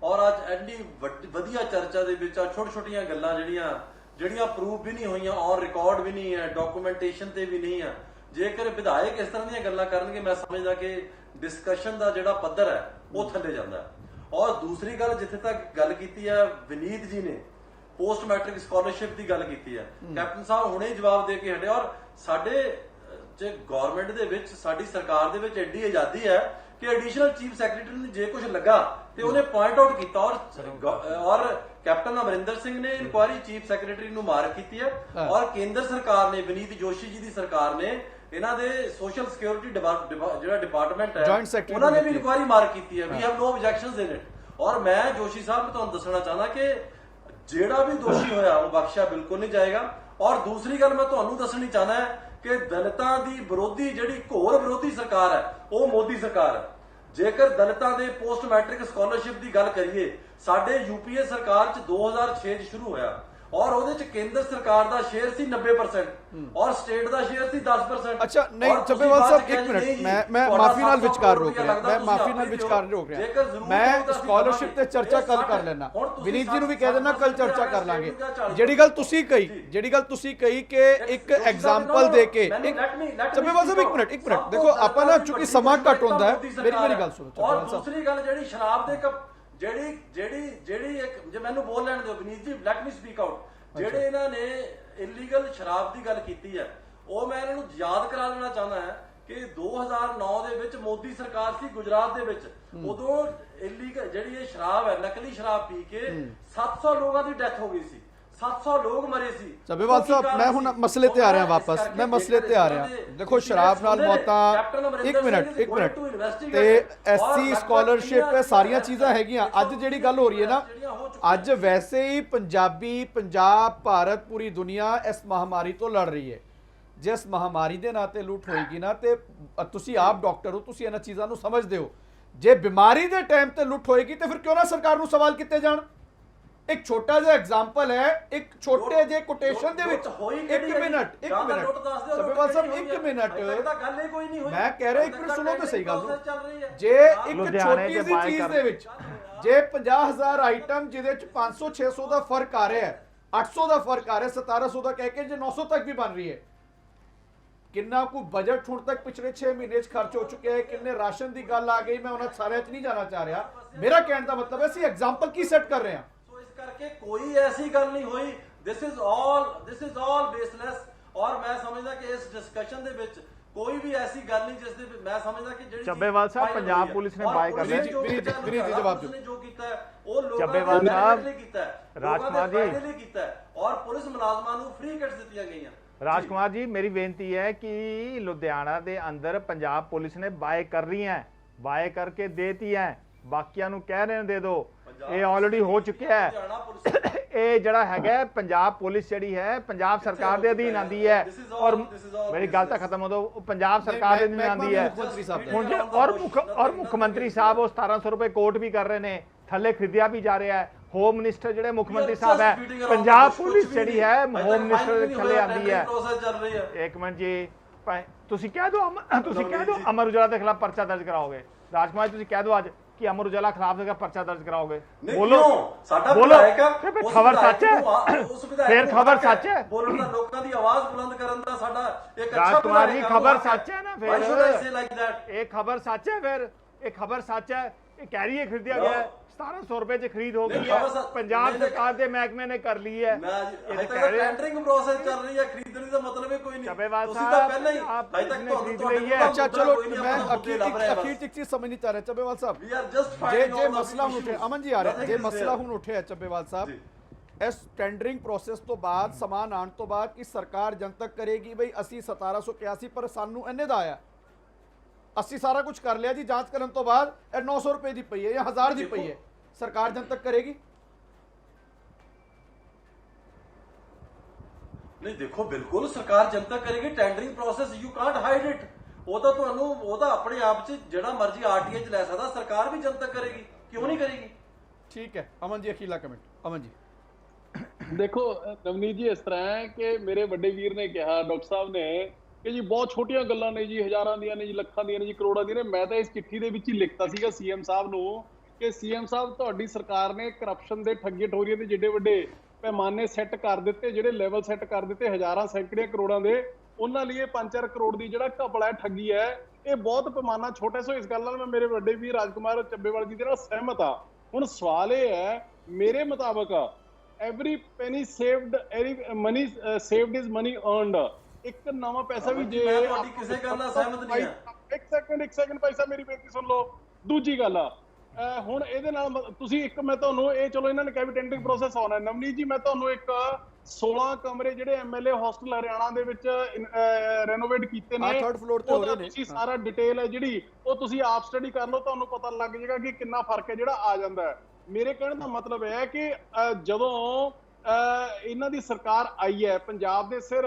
ਔਰ ਅੱਜ ਐਡੀ ਵਧੀਆ ਚਰਚਾ ਦੇ ਵਿੱਚ ਆ ਛੋਟੀਆਂ ਗੱਲਾਂ ਜਿਹੜੀਆਂ ਪ੍ਰੂਫ ਵੀ ਨਹੀਂ ਹੋਈਆਂ, ਔਨ ਰਿਕਾਰਡ ਵੀ ਨਹੀਂ ਹੈ, ਡਾਕੂਮੈਂਟੇਸ਼ਨ ਤੇ ਵੀ ਨਹੀਂ ਹੈ। ਜੇਕਰ ਵਿਧਾਇਕ ਇਸ ਤਰ੍ਹਾਂ ਦੀਆਂ ਗੱਲਾਂ ਕਰਨਗੇ, ਮੈਂ ਸਮਝਦਾ ਕਿ ਡਿਸਕਸ਼ਨ ਦਾ ਜਿਹੜਾ ਪੱਧਰ ਹੈ ਉਹ ਥੱਲੇ ਜਾਂਦਾ ਹੈ। ਔਰ ਦੂਸਰੀ ਗੱਲ, ਜਿੱਥੇ ਤੱਕ ਗੱਲ ਕੀਤੀ ਹੈ ਵਿਨੀਤ ਜੀ ਨੇ ਪੋਸਟ ਮੈਟ੍ਰਿਕ ਸਕਾਲਰਸ਼ਿਪ ਦੀ ਗੱਲ ਕੀਤੀ ਹੈ, ਕੈਪਟਨ ਸਾਹਿਬ ਹੁਣੇ ਜਵਾਬ ਦੇ ਕੇ ਹਟੇ। ਔਰ ਸਾਡੇ ਜੇ ਗਵਰਨਮੈਂਟ ਦੇ ਵਿੱਚ, ਸਾਡੀ ਸਰਕਾਰ ਦੇ ਵਿੱਚ ਐਡੀ ਆਜ਼ਾਦੀ ਹੈ ਕਿ ਐਡੀਸ਼ਨਲ ਚੀਫ ਸੈਕਟਰੀ ਨੂੰ ਜੇ ਕੁਝ ਲੱਗਾ ਤੇ ਉਹਨੇ ਪੁਆਇੰਟ ਆਊਟ ਕੀਤਾ। ਔਰ ਕੈਪਟਨ ਅਮਰਿੰਦਰ ਸਿੰਘ ਨੇ ਇਨਕੁਆਇਰੀ ਚੀਫ ਸੈਕਟਰੀ ਨੂੰ ਮਾਰਕ ਕੀਤੀ ਹੈ। ਔਰ ਕੇਂਦਰ ਸਰਕਾਰ ਨੇ, ਵਿਨੀਤ ਜੋਸ਼ੀ ਜੀ ਦੀ ਸਰਕਾਰ ਨੇ ਇਹਨਾਂ ਦੇ ਸੋਸ਼ਲ ਸਿਕਿਉਰਿਟੀ ਜਿਹੜਾ ਡਿਪਾਰਟਮੈਂਟ ਹੈ ਉਹਨਾਂ ਨੇ ਵੀ ਇਨਕੁਆਇਰੀ ਮਾਰਕ ਕੀਤੀ ਹੈ। We have no objections in it. ਔਰ ਮੈਂ ਜੋਸ਼ੀ ਸਾਹਿਬ ਨੂੰ ਤੁਹਾਨੂੰ ਦੱਸਣਾ ਚਾਹੁੰਦਾ ਕਿ ਜਿਹੜਾ ਵੀ ਦੋਸ਼ੀ ਹੋਇਆ ਉਹ ਬਖਸ਼ਿਆ ਬਿਲਕੁਲ ਨਹੀਂ ਜਾਏਗਾ। ਔਰ ਦੂਸਰੀ ਗੱਲ ਮੈਂ ਤੁਹਾਨੂੰ ਦੱਸਣੀ ਚਾਹੁੰਦਾ ਕਿ ਦਲਿਤਾਂ ਦੀ ਵਿਰੋਧੀ ਜਿਹੜੀ ਘੋਰ ਵਿਰੋਧੀ ਸਰਕਾਰ ਹੈ ਉਹ ਮੋਦੀ ਸਰਕਾਰ ਹੈ। ਜੇਕਰ ਦਲਿਤਾਂ ਦੇ ਪੋਸਟ ਮੈਟ੍ਰਿਕ ਸਕਾਲਰਸ਼ਿਪ ਦੀ ਗੱਲ ਕਰੀਏ, ਸਾਡੇ ਯੂਪੀਏ ਸਰਕਾਰ ਚ 2006 ਚ ਸ਼ੁਰੂ ਹੋਇਆ ਔਰ ਉਹਦੇ ਚ ਕੇਂਦਰ ਸਰਕਾਰ ਦਾ ਸ਼ੇਅਰ ਸੀ 90% ਔਰ ਸਟੇਟ ਦਾ ਸ਼ੇਅਰ ਸੀ 10%।
ਅੱਛਾ, ਨਹੀਂ ਚੱਬੇਵਾਲ ਸਾਹਿਬ ਇੱਕ ਮਿੰਟ, ਮੈਂ ਮਾਫੀ ਨਾਲ ਵਿਚਕਾਰ ਰੋਕ ਰਿਹਾ, ਮੈਂ ਸਕਾਲਰਸ਼ਿਪ ਤੇ ਚਰਚਾ ਕੱਲ ਕਰ ਲੈਣਾ। ਵਿਨੀਤ ਜੀ ਨੂੰ ਵੀ ਕਹਿ ਦੇਣਾ ਕੱਲ ਚਰਚਾ ਕਰ ਲਾਂਗੇ। ਜਿਹੜੀ ਗੱਲ ਤੁਸੀਂ ਕਹੀ ਕਿ ਇੱਕ ਐਗਜ਼ਾਮਪਲ ਦੇ ਕੇ, ਚੱਬੇਵਾਲ ਸਾਹਿਬ ਇੱਕ ਮਿੰਟ ਦੇਖੋ, ਆਪਾਂ ਨਾ ਚੁੱਕੀ ਸਮਾਂ ਘੱਟ ਹੁੰਦਾ ਹੈ, ਮੇਰੀ ਗੱਲ ਸੁਣੋ ਚੱਬੇਵਾਲ ਸਾਹਿਬ।
ਦੂਸਰੀ ਗੱਲ ਜਿਹੜੀ ਸ਼ਰਾਬ ਦੇ ਕੱਪ ਜਿਹੜੀ ਇੱਕ, ਜੇ ਮੈਨੂੰ ਬੋਲ ਲੈਣ ਦਿਓ ਵਿਨੀਤ ਜੀ, ਲੈਟ ਮੀ ਸਪੀਕ ਆਊਟ। ਜਿਹੜੇ ਇਹਨਾਂ ਨੇ ਇਲੀਗਲ ਸ਼ਰਾਬ ਦੀ ਗੱਲ ਕੀਤੀ ਹੈ, ਉਹ ਮੈਂ ਇਹਨਾਂ ਨੂੰ ਯਾਦ ਕਰਾ ਦੇਣਾ ਚਾਹੁੰਦਾ ਹਾਂ ਕਿ 2009 ਦੇ ਵਿੱਚ ਮੋਦੀ ਸਰਕਾਰ ਸੀ ਗੁਜਰਾਤ ਦੇ ਵਿੱਚ, ਉਦੋਂ ਇਲੀਗਲ ਜਿਹੜੀ ਇਹ ਸ਼ਰਾਬ ਹੈ, ਨਕਲੀ ਸ਼ਰਾਬ ਪੀ ਕੇ 700 ਲੋਕਾਂ ਦੀ ਡੈਥ ਹੋ ਗਈ ਸੀ, 700 ਲੋਕ ਮਰੇ ਸੀ।
ਚੱਬੇਵਾਲ ਸਾਹਿਬ ਮੈਂ ਹੁਣ ਮਸਲੇ ਤੇ ਆ ਰਿਹਾ ਵਾਪਸ, ਮੈਂ ਮਸਲੇ ਤੇ ਆ ਰਿਹਾ। ਦੇਖੋ ਸ਼ਰਾਬ ਨਾਲ ਮੌਤਾਂ, ਇੱਕ ਮਿੰਟ ਤੇ ਐਸਸੀ ਸਕਾਲਰਸ਼ਿਪ, ਸਾਰੀਆਂ ਚੀਜ਼ਾਂ ਹੈਗੀਆਂ। ਅੱਜ ਜਿਹੜੀ ਗੱਲ ਹੋ ਰਹੀ ਹੈ ਨਾ, ਅੱਜ ਵੈਸੇ ਹੀ ਪੰਜਾਬ, ਭਾਰਤ, ਪੂਰੀ ਦੁਨੀਆ ਇਸ ਮਹਾਮਾਰੀ ਤੋਂ ਲੜ ਰਹੀ ਹੈ। ਜਿਸ ਮਹਾਮਾਰੀ ਦੇ ਨਾਂ ਤੇ ਲੁੱਟ ਹੋਏਗੀ ਨਾ, ਤੇ ਤੁਸੀਂ ਆਪ ਡਾਕਟਰ ਹੋ, ਤੁਸੀਂ ਇਹਨਾਂ ਚੀਜ਼ਾਂ ਨੂੰ ਸਮਝਦੇ ਹੋ। ਜੇ ਬਿਮਾਰੀ ਦੇ ਟਾਈਮ ਤੇ ਲੁੱਟ ਹੋਏਗੀ ਤੇ ਫਿਰ ਕਿਉਂ ਨਾ ਸਰਕਾਰ ਨੂੰ ਸਵਾਲ ਕੀਤੇ ਜਾਣ। ਇੱਕ ਛੋਟਾ ਜਿਹਾ ਐਗਜ਼ਾਮਪਲ ਹੈ, ਇੱਕ ਛੋਟੇ ਜਿਹੇ ਕੋਟੇਸ਼ਨ ਦੇ ਵਿੱਚ, ਇੱਕ ਮਿੰਟ ਚੱਬੇਵਾਲ ਸਾਹਿਬ, ਇੱਕ ਮਿੰਟ ਮੈਂ ਕਹਿ ਰਿਹਾ, ਇੱਕ ਮਿੰਟ ਸੁਣੋ ਤੇ ਸਹੀ ਗੱਲ ਨੂੰ। ਜੇ ਇੱਕ ਛੋਟੀ ਜਿਹੀ ਚੀਜ਼ ਦੇ ਵਿੱਚ ਜੇ 50,000 ਆਈਟਮ ਜਿਹਦੇ ਚ 500-600 ਦਾ ਫਰਕ ਆ ਰਿਹਾ ਹੈ, 800 ਦਾ ਫਰਕ ਆ ਰਿਹਾ, 1700 ਦਾ ਕਹਿ ਕੇ ਜੇ 900 ਤੱਕ ਵੀ ਬਣ ਰਹੀ ਹੈ, ਕਿੰਨਾ ਕੁ ਬਜਟ ਹੁਣ ਤੱਕ ਪਿਛਲੇ 6 ਮਹੀਨੇ ਚ ਖਰਚ ਹੋ ਚੁੱਕਿਆ ਹੈ, ਕਿੰਨੇ ਰਾਸ਼ਨ ਦੀ ਗੱਲ ਆ ਗਈ। ਮੈਂ ਉਹਨਾਂ ਸਾਰਿਆਂ ਚ ਨਹੀਂ ਜਾਣਾ ਚਾਹ ਰਿਹਾ। ਮੇਰਾ ਕਹਿਣ ਦਾ ਮਤਲਬ ਹੈ ਅਸੀਂ ਐਗਜ਼ਾਮਪਲ ਕੀ ਸੈੱਟ ਕਰ ਰਹੇ ਹਾਂ।
ਕਰਕੇ ਕੋਈ ਐਸੀ ਗੱਲ ਨਹੀਂ ਹੋਈ। This is all baseless. ਔਰ ਮੈਂ ਸਮਝਦਾ ਕਿ ਇਸ ਡਿਸਕਸ਼ਨ ਦੇ ਵਿੱਚ ਕੋਈ ਵੀ ਐਸੀ ਗੱਲ ਨਹੀਂ ਜਿਸ ਦੇ ਮੈਂ ਸਮਝਦਾ ਕਿ ਜਿਹੜੀ
ਚੱਬੇਵਾਲ ਸਾਹਿਬ ਪੰਜਾਬ ਪੁਲਿਸ ਨੇ ਬਾਏ ਕਰ ਲਿਆ।
ਵਿਨੀਤ ਜੀ ਜਵਾਬ ਦਿਓ।
ਜੋ ਕੀਤਾ ਹੈ ਉਹ ਲੋਕਾਂ
ਚੱਬੇਵਾਲ ਸਾਹਿਬ
ਨੇ ਕੀਤਾ ਹੈ,
ਰਾਜਕੁਮਾਰ ਜੀ
ਨੇ ਕੀਤਾ ਹੈ ਔਰ ਪੁਲਿਸ ਮੁਲਾਜ਼ਮਾਂ ਨੂੰ ਫ੍ਰੀ ਕਿਟਸ ਦਿੱਤੀਆਂ ਗਈਆਂ।
ਰਾਜਕੁਮਾਰ ਜੀ ਮੇਰੀ ਬੇਨਤੀ ਹੈ ਕਿ ਲੁਧਿਆਣਾ ਦੇ ਅੰਦਰ ਪੰਜਾਬ ਪੁਲਿਸ ਨੇ ਬਾਏ ਕਰ ਰਹੀਆਂ, ਬਾਏ ਕਰਕੇ ਦੇਤੀ ਹੈ, ਬਾਕੀਆਂ ਨੂੰ ਕਹਿ ਰਹੇ ਦੇ ਦਿਓ। ਇਹ ਆਲਰੇਡੀ ਹੋ ਚੁੱਕਿਆ ਹੈ। ਇਹ ਜਿਹੜਾ ਹੈਗਾ ਪੰਜਾਬ ਪੁਲਿਸ ਜਿਹੜੀ ਹੈ ਪੰਜਾਬ ਸਰਕਾਰ ਦੇ ਅਧੀਨ ਆਂਦੀ ਹੈ ਔਰ ਮੇਰੀ ਗੱਲ ਤਾਂ ਖਤਮ ਹੋ ਦੋ, ਪੰਜਾਬ ਸਰਕਾਰ ਦੇ ਅਧੀਨ ਆਂਦੀ ਹੈ। ਔਰ ਮੁੱਖ ਮੰਤਰੀ ਸਾਹਿਬ ਉਹ 1700 ਰੁਪਏ ਕੋਟ ਵੀ ਕਰ ਰਹੇ ਨੇ, ਥੱਲੇ ਖਰੀਦਿਆ ਵੀ ਜਾ ਰਿਹਾ ਹੈ। ਹੋਮ ਮਿਨਿਸਟਰ ਜਿਹੜੇ ਮੁੱਖ ਮੰਤਰੀ ਸਾਹਿਬ ਹੈ, ਪੰਜਾਬ ਪੁਲਿਸ ਜਿਹੜੀ ਹੈ ਹੋਮ ਮਿਨਿਸਟਰ ਦੇ ਥੱਲੇ ਆਂਦੀ ਹੈ। ਇੱਕ ਮਿੰਟ ਜੀ, ਤੁਸੀਂ ਕਹਿ ਦਿਓ ਅਮਰ ਉਜਾਲਾ ਦੇ ਖਿਲਾਫ ਪਰਚਾ ਦਰਜ ਕਰਾਓਗੇ। ਰਾਜਕੁਮਾਰ ਤੁਸੀਂ ਕਹਿ ਦਿਓ ਅੱਜ ਕਿ ਅਮਰ ਉਜਾਲਾ ਖਿਲਾਫ ਦਾ ਪਰਚਾ ਦਰਜ ਕਰਾਓਗੇ। ਬੋਲੋ ਖਬਰ ਸੱਚ ਹੈ, ਫਿਰ ਖਬਰ ਸੱਚ ਹੈ।
ਬੋਲਣ ਦਾ, ਲੋਕਾਂ ਦੀ ਆਵਾਜ਼ ਬੁਲੰਦ ਕਰਨ ਦਾ ਸਾਡਾ ਇੱਕ
ਰਾਜਕੁਮਾਰ ਜੀ ਖਬਰ ਸੱਚ ਹੈ ਨਾ, ਫਿਰ ਇਹ ਖਬਰ ਸੱਚ ਹੈ, ਫਿਰ ਇਹ ਖਬਰ ਸੱਚ ਹੈ। ਇਹ ਕੈਰੀਅਰ ਖਰੀਦਿਆ ਗਿਆ 1700 ਰੁਪਏ ਚ ਖਰੀਦ ਹੋ ਗਈ ਹੈ, ਪੰਜਾਬ ਸਰਕਾਰ ਦੇ ਮਹਿਕਮੇ ਨੇ ਕਰ ਲਈ ਹੈ।
ਟੈਂਡਰਿੰਗ ਪ੍ਰੋਸੈਸ ਚੱਲ ਰਹੀ ਹੈ, ਖਰੀਦਣ ਦਾ ਮਤਲਬ ਹੈ ਕੋਈ ਨਹੀਂ। ਤੁਸੀਂ ਤਾਂ ਪਹਿਲਾਂ ਹੀ ਅਜੇ ਤੱਕ
ਖਰੀਦ ਲਈ ਹੈ।
ਅੱਛਾ ਚਲੋ, ਮੈਂ ਅਖੀਰ ਇੱਕ ਚੀਜ਼ ਸਮਝ ਨਹੀਂ ਚਾ ਰਿਹਾ ਚੱਬੇਵਾਲ ਸਾਹਿਬ। ਜੇ ਮਸਲਾ ਹੁਣ ਉੱਠਿਆ, ਅਮਨ ਜੀ ਆ ਰਿਹਾ, ਜੇ ਮਸਲਾ ਹੁਣ ਉੱਠਿਆ ਚੱਬੇਵਾਲ ਸਾਹਿਬ, ਇਸ ਟੈਂਡਰਿੰਗ ਪ੍ਰੋਸੈਸ ਤੋਂ ਬਾਅਦ, ਸਮਾਨ ਆਉਣ ਤੋਂ ਬਾਅਦ ਕਿ ਸਰਕਾਰ ਜਨਤਕ ਕਰੇਗੀ ਬਈ ਅਸੀਂ 1700 ਕਿਹਾ ਸੀ ਪਰ ਸਾਨੂੰ ਇੰਨੇ ਦਾ ਆਇਆ, ਅਸੀਂ ਸਾਰਾ ਕੁਝ ਕਰ ਲਿਆ ਜੀ, ਜਾਂਚ ਕਰਨ ਤੋਂ ਬਾਅਦ ਇਹ 900 ਰੁਪਏ ਦੀ ਪਈ ਹੈ ਜਾਂ 1000 ਦੀ ਪਈ ਹੈ, ਸਰਕਾਰ ਜਨਤਕ ਕਰੇਗੀ?
ਨਹੀਂ ਦੇਖੋ, ਬਿਲਕੁਲ ਸਰਕਾਰ ਜਨਤਕ ਕਰੇਗੀ। Tendering process you Kant hide it. ਉਹ ਤਾਂ ਤੁਹਾਨੂੰ, ਉਹ ਤਾਂ ਆਪਣੇ ਆਪ 'ਚ ਜਿਹੜਾ ਮਰਜ਼ੀ ਆਰਟੀਏ 'ਚ ਲੈ ਸਕਦਾ, ਸਰਕਾਰ ਵੀ ਜਨਤਕ ਕਰੇਗੀ, ਕਿਉਂ ਨਹੀਂ ਕਰੇਗੀ?
ਠੀਕ ਹੈ ਅਮਨ ਜੀ, ਅਖੀਲਾ ਕਮੈਂਟ। ਅਮਨ ਜੀ
ਦੇਖੋ ਨਵਨੀਤ ਜੀ, ਇਸ ਤਰ੍ਹਾਂ ਹੈ ਕਿ ਮੇਰੇ ਵੱਡੇ ਵੀਰ ਨੇ ਕਿਹਾ, ਡਾਕਟਰ ਸਾਹਿਬ ਨੇ, ਕਿ ਜੀ ਬਹੁਤ ਛੋਟੀਆਂ ਗੱਲਾਂ ਨੇ ਜੀ, ਹਜ਼ਾਰਾਂ ਦੀਆਂ ਨੇ ਜੀ, ਲੱਖਾਂ ਦੀਆਂ ਨੇ ਜੀ, ਕਰੋੜਾਂ ਦੀਆਂ ਨੇ। ਮੈਂ ਤਾਂ ਇਸ ਚਿੱਠੀ ਦੇ ਵਿੱਚ ਹੀ ਲਿਖਤਾ ਸੀਗਾ ਸੀਐਮ ਸਾਹਿਬ ਨੂੰ ਕਿ ਸੀਐਮ ਸਾਹਿਬ ਤੁਹਾਡੀ ਸਰਕਾਰ ਨੇ ਕਰਪਸ਼ਨ ਦੇ ਠੱਗੀ ਠੋਰੀਆਂ ਦੇ ਜਿੱਡੇ ਵੱਡੇ ਪੈਮਾਨੇ ਸੈੱਟ ਕਰ ਦਿੱਤੇ, ਜਿਹੜੇ ਲੈਵਲ ਸੈੱਟ ਕਰ ਦਿੱਤੇ ਹਜ਼ਾਰਾਂ ਸੈਂਕੜਿਆਂ ਕਰੋੜਾਂ ਦੇ, ਉਹਨਾਂ ਲਈ ਇਹ 5-4 ਕਰੋੜ ਦੀ ਜਿਹੜਾ ਘਪਲਾ ਹੈ, ਠੱਗੀ ਹੈ, ਇਹ ਬਹੁਤ ਪੈਮਾਨਾ ਛੋਟਾ। ਸੋ ਇਸ ਗੱਲ ਨਾਲ ਮੈਂ ਮੇਰੇ ਵੱਡੇ ਵੀਰ ਰਾਜਕੁਮਾਰ ਚੱਬੇਵਾਲ ਜੀ ਦੇ ਨਾਲ ਸਹਿਮਤ ਆ। ਹੁਣ ਸਵਾਲ ਇਹ ਹੈ, ਮੇਰੇ ਮੁਤਾਬਕ every penny saved, every money saved is money earned. ਇੱਕ ਨਵਾਂ ਪੈਸਾ ਵੀ ਜੇ
ਮੈਂ ਤੁਹਾਡੀ ਕਿਸੇ ਗੱਲ ਨਾਲ ਸਹਿਮਤ ਨਹੀਂ ਹਾਂ।
ਇੱਕ ਸੈਕਿੰਡ ਭਾਈ ਸਾਹਿਬ ਮੇਰੀ ਬੇਨਤੀ ਸੁਣ ਲਓ। ਦੂਜੀ ਗੱਲ ਆ, ਹੁਣ ਇਹਦੇ ਨਾਲ ਤੁਸੀਂ ਇੱਕ, ਮੈਂ ਤੁਹਾਨੂੰ ਇਹ, ਚਲੋ ਇਹਨਾਂ ਨੇ ਕਿਹਾ ਵੀ ਟੈਂਡਰਿੰਗ ਪ੍ਰੋਸੈਸ ਆਉਣਾ। ਨਵਨੀਤ ਜੀ, ਮੈਂ ਤੁਹਾਨੂੰ ਇੱਕ 16 ਕਮਰੇ ਜਿਹੜੇ ਐਮਐਲਏ ਹੌਸਟਲ ਹਰਿਆਣਾ ਦੇ ਵਿੱਚ ਰੈਨੋਵੇਟ ਕੀਤੇ ਨੇ,
3rd ਫਲੋਰ ਤੇ ਹੋ ਰਹੇ ਨੇ।
ਤੁਸੀਂ ਸਾਰਾ ਡਿਟੇਲ ਹੈ ਜਿਹੜੀ ਉਹ ਤੁਸੀਂ ਆਪ ਸਟੱਡੀ ਕਰ ਲਓ, ਤੁਹਾਨੂੰ ਪਤਾ ਲੱਗ ਜਾਏਗਾ ਕਿ ਕਿੰਨਾ ਫਰਕ ਹੈ ਜਿਹੜਾ ਆ ਜਾਂਦਾ ਹੈ। ਮੇਰੇ ਕਹਿਣ ਦਾ ਮਤਲਬ ਹੈ ਕਿ ਜਦੋਂ ਇਹਨਾਂ ਦੀ ਸਰਕਾਰ ਆਈ ਹੈ, ਪੰਜਾਬ ਦੇ ਸਿਰ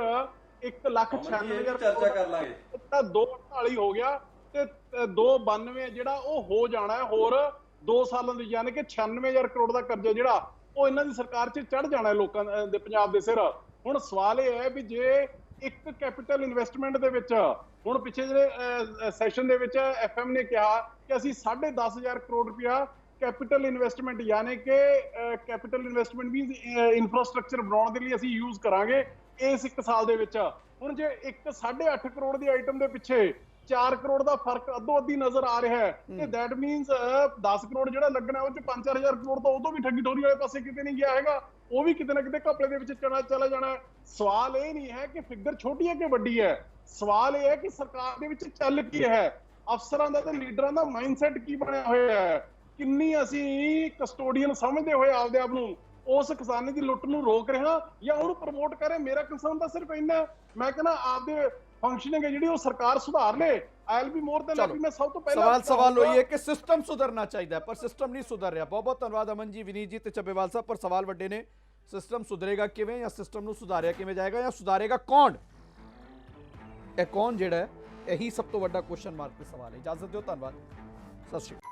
1,96,000
ਚਰਚਾ ਕਰ ਲਾਂਗੇ,
ਤਾਂ 248 ਹੋ ਗਿਆ ਤੇ 292 ਜਿਹੜਾ ਉਹ ਹੋ ਜਾਣਾ ਹੈ ਹੋਰ 2 ਸਾਲਾਂ ਦੀ, ਯਾਨੀ ਕਿ 96,000 ਕਰੋੜ ਦਾ ਕਰਜ਼ਾ ਜਿਹੜਾ ਉਹ ਇਹਨਾਂ ਦੀ ਸਰਕਾਰ 'ਚ ਚੜ ਜਾਣਾ ਹੈ ਲੋਕਾਂ ਦੇ, ਪੰਜਾਬ ਦੇ ਸਿਰ। ਹੁਣ ਸਵਾਲ ਇਹ ਹੈ ਵੀ ਜੇ ਇੱਕ ਕੈਪੀਟਲ ਇਨਵੈਸਟਮੈਂਟ ਦੇ ਵਿੱਚ, ਹੁਣ ਪਿੱਛੇ ਜਿਹੜੇ ਸੈਸ਼ਨ ਦੇ ਵਿੱਚ ਐਫਐਮ ਨੇ ਕਿਹਾ ਕਿ ਅਸੀਂ 10,500 ਕਰੋੜ ਰੁਪਇਆ ਕੈਪੀਟਲ ਇਨਵੈਸਟਮੈਂਟ, ਯਾਨੀ ਕਿ ਕੈਪੀਟਲ ਇਨਵੈਸਟਮੈਂਟ ਵੀ ਇਨਫਰਾਸਟ੍ਰਕਚਰ ਬਣਾਉਣ ਦੇ ਲਈ ਅਸੀਂ ਯੂਜ਼ ਕਰਾਂਗੇ ਇਸ 1 ਸਾਲ ਦੇ ਵਿੱਚ। ਹੁਣ ਜੇ 8.5 ਕਰੋੜ ਦੀ ਆਈਟਮ ਦੇ ਪਿੱਛੇ 4 ਕਰੋੜ ਦਾ ਫਰਕ ਅੱਧੋ ਅੱਧੀ ਨਜ਼ਰ ਆ ਰਿਹਾ ਹੈ, ਤੇ ਦੈਟ ਮੀਨਸ 10 ਕਰੋੜ ਜਿਹੜਾ ਲੱਗਣਾ ਉਹ 'ਚ 5-4 ਕਰੋੜ ਤਾਂ ਉਦੋਂ ਵੀ ਠੱਗੀ ਠੋਰੀ ਵਾਲੇ ਪਾਸੇ ਕਿਤੇ ਨਹੀਂ ਗਿਆ ਹੈਗਾ, ਉਹ ਵੀ ਕਿਤੇ ਨਾ ਕਿਤੇ ਘਪਲੇ ਦੇ ਵਿੱਚ ਚਲਾ ਜਾਣਾ। ਸਵਾਲ ਇਹ ਨਹੀਂ ਹੈ ਕਿ ਫਿਗਰ ਛੋਟੀ ਹੈ ਕਿ ਵੱਡੀ ਹੈ, ਸਵਾਲ ਇਹ ਹੈ ਕਿ ਸਰਕਾਰ ਦੇ ਵਿੱਚ ਚੱਲ ਕੀ ਹੈ, ਅਫਸਰਾਂ ਦਾ ਤੇ ਲੀਡਰਾਂ ਦਾ ਮਾਈਂਡਸੈਟ ਕੀ ਬਣਿਆ ਹੋਇਆ ਹੈ, ਕਿੰਨੀ ਅਸੀਂ ਕਸਟੋਡੀਅਨ ਸਮਝਦੇ ਹੋਏ ਆਪਦੇ ਆਪ ਨੂੰ ਉਸ ਕਿਸਾਨੀ ਦੀ ਲੁੱਟ ਨੂੰ ਰੋਕ ਰਹੇ ਹਾਂ ਜਾਂ ਉਹਨੂੰ ਪ੍ਰਮੋਟ ਕਰ ਰਹੇ। ਮੇਰਾ ਕੰਸਰਨ ਤਾਂ ਸਿਰਫ ਇੰਨਾ, ਮੈਂ ਕਹਿੰਦਾ ਆਪਦੇ ਫੰਕਸ਼ਨਿੰਗ ਹੈ ਜਿਹੜੀ ਉਹ ਸਰਕਾਰ ਸੁਧਾਰ ਲੇ। I will be more than happy. ਮੈਂ ਸਭ ਤੋਂ ਪਹਿਲਾਂ
ਸਵਾਲ ਹੋਈ ਹੈ ਕਿ ਸਿਸਟਮ ਸੁਧਰਨਾ ਚਾਹੀਦਾ ਹੈ, ਪਰ ਸਿਸਟਮ ਨਹੀਂ ਸੁਧਰ ਰਿਹਾ। ਬਹੁਤ ਬਹੁਤ ਧੰਨਵਾਦ ਅਮਨ ਜੀ, ਵਿਨੀਤ ਜੀ ਤੇ ਚੱਬੇਵਾਲ ਸਾਹਿਬ। ਪਰ ਸਵਾਲ ਵੱਡੇ ਨੇ, ਸਿਸਟਮ ਸੁਧਰੇਗਾ ਕਿਵੇਂ ਜਾਂ ਸਿਸਟਮ ਨੂੰ ਸੁਧਾਰਿਆ ਕਿਵੇਂ ਜਾਏਗਾ ਜਾਂ ਸੁਧਾਰੇਗਾ ਕੌਣ? ਇਹ ਕੌਣ ਜਿਹੜਾ ਹੈ, ਇਹੀ ਸਭ ਤੋਂ ਵੱਡਾ ਕੁਐਸਚਨ ਮਾਰਕ ਤੇ ਸਵਾਲ ਹੈ। ਇਜਾਜ਼ਤ ਦਿਓ, ਧੰਨਵਾਦ, ਸਤਿ ਸ਼੍ਰੀ ਅਕਾਲ।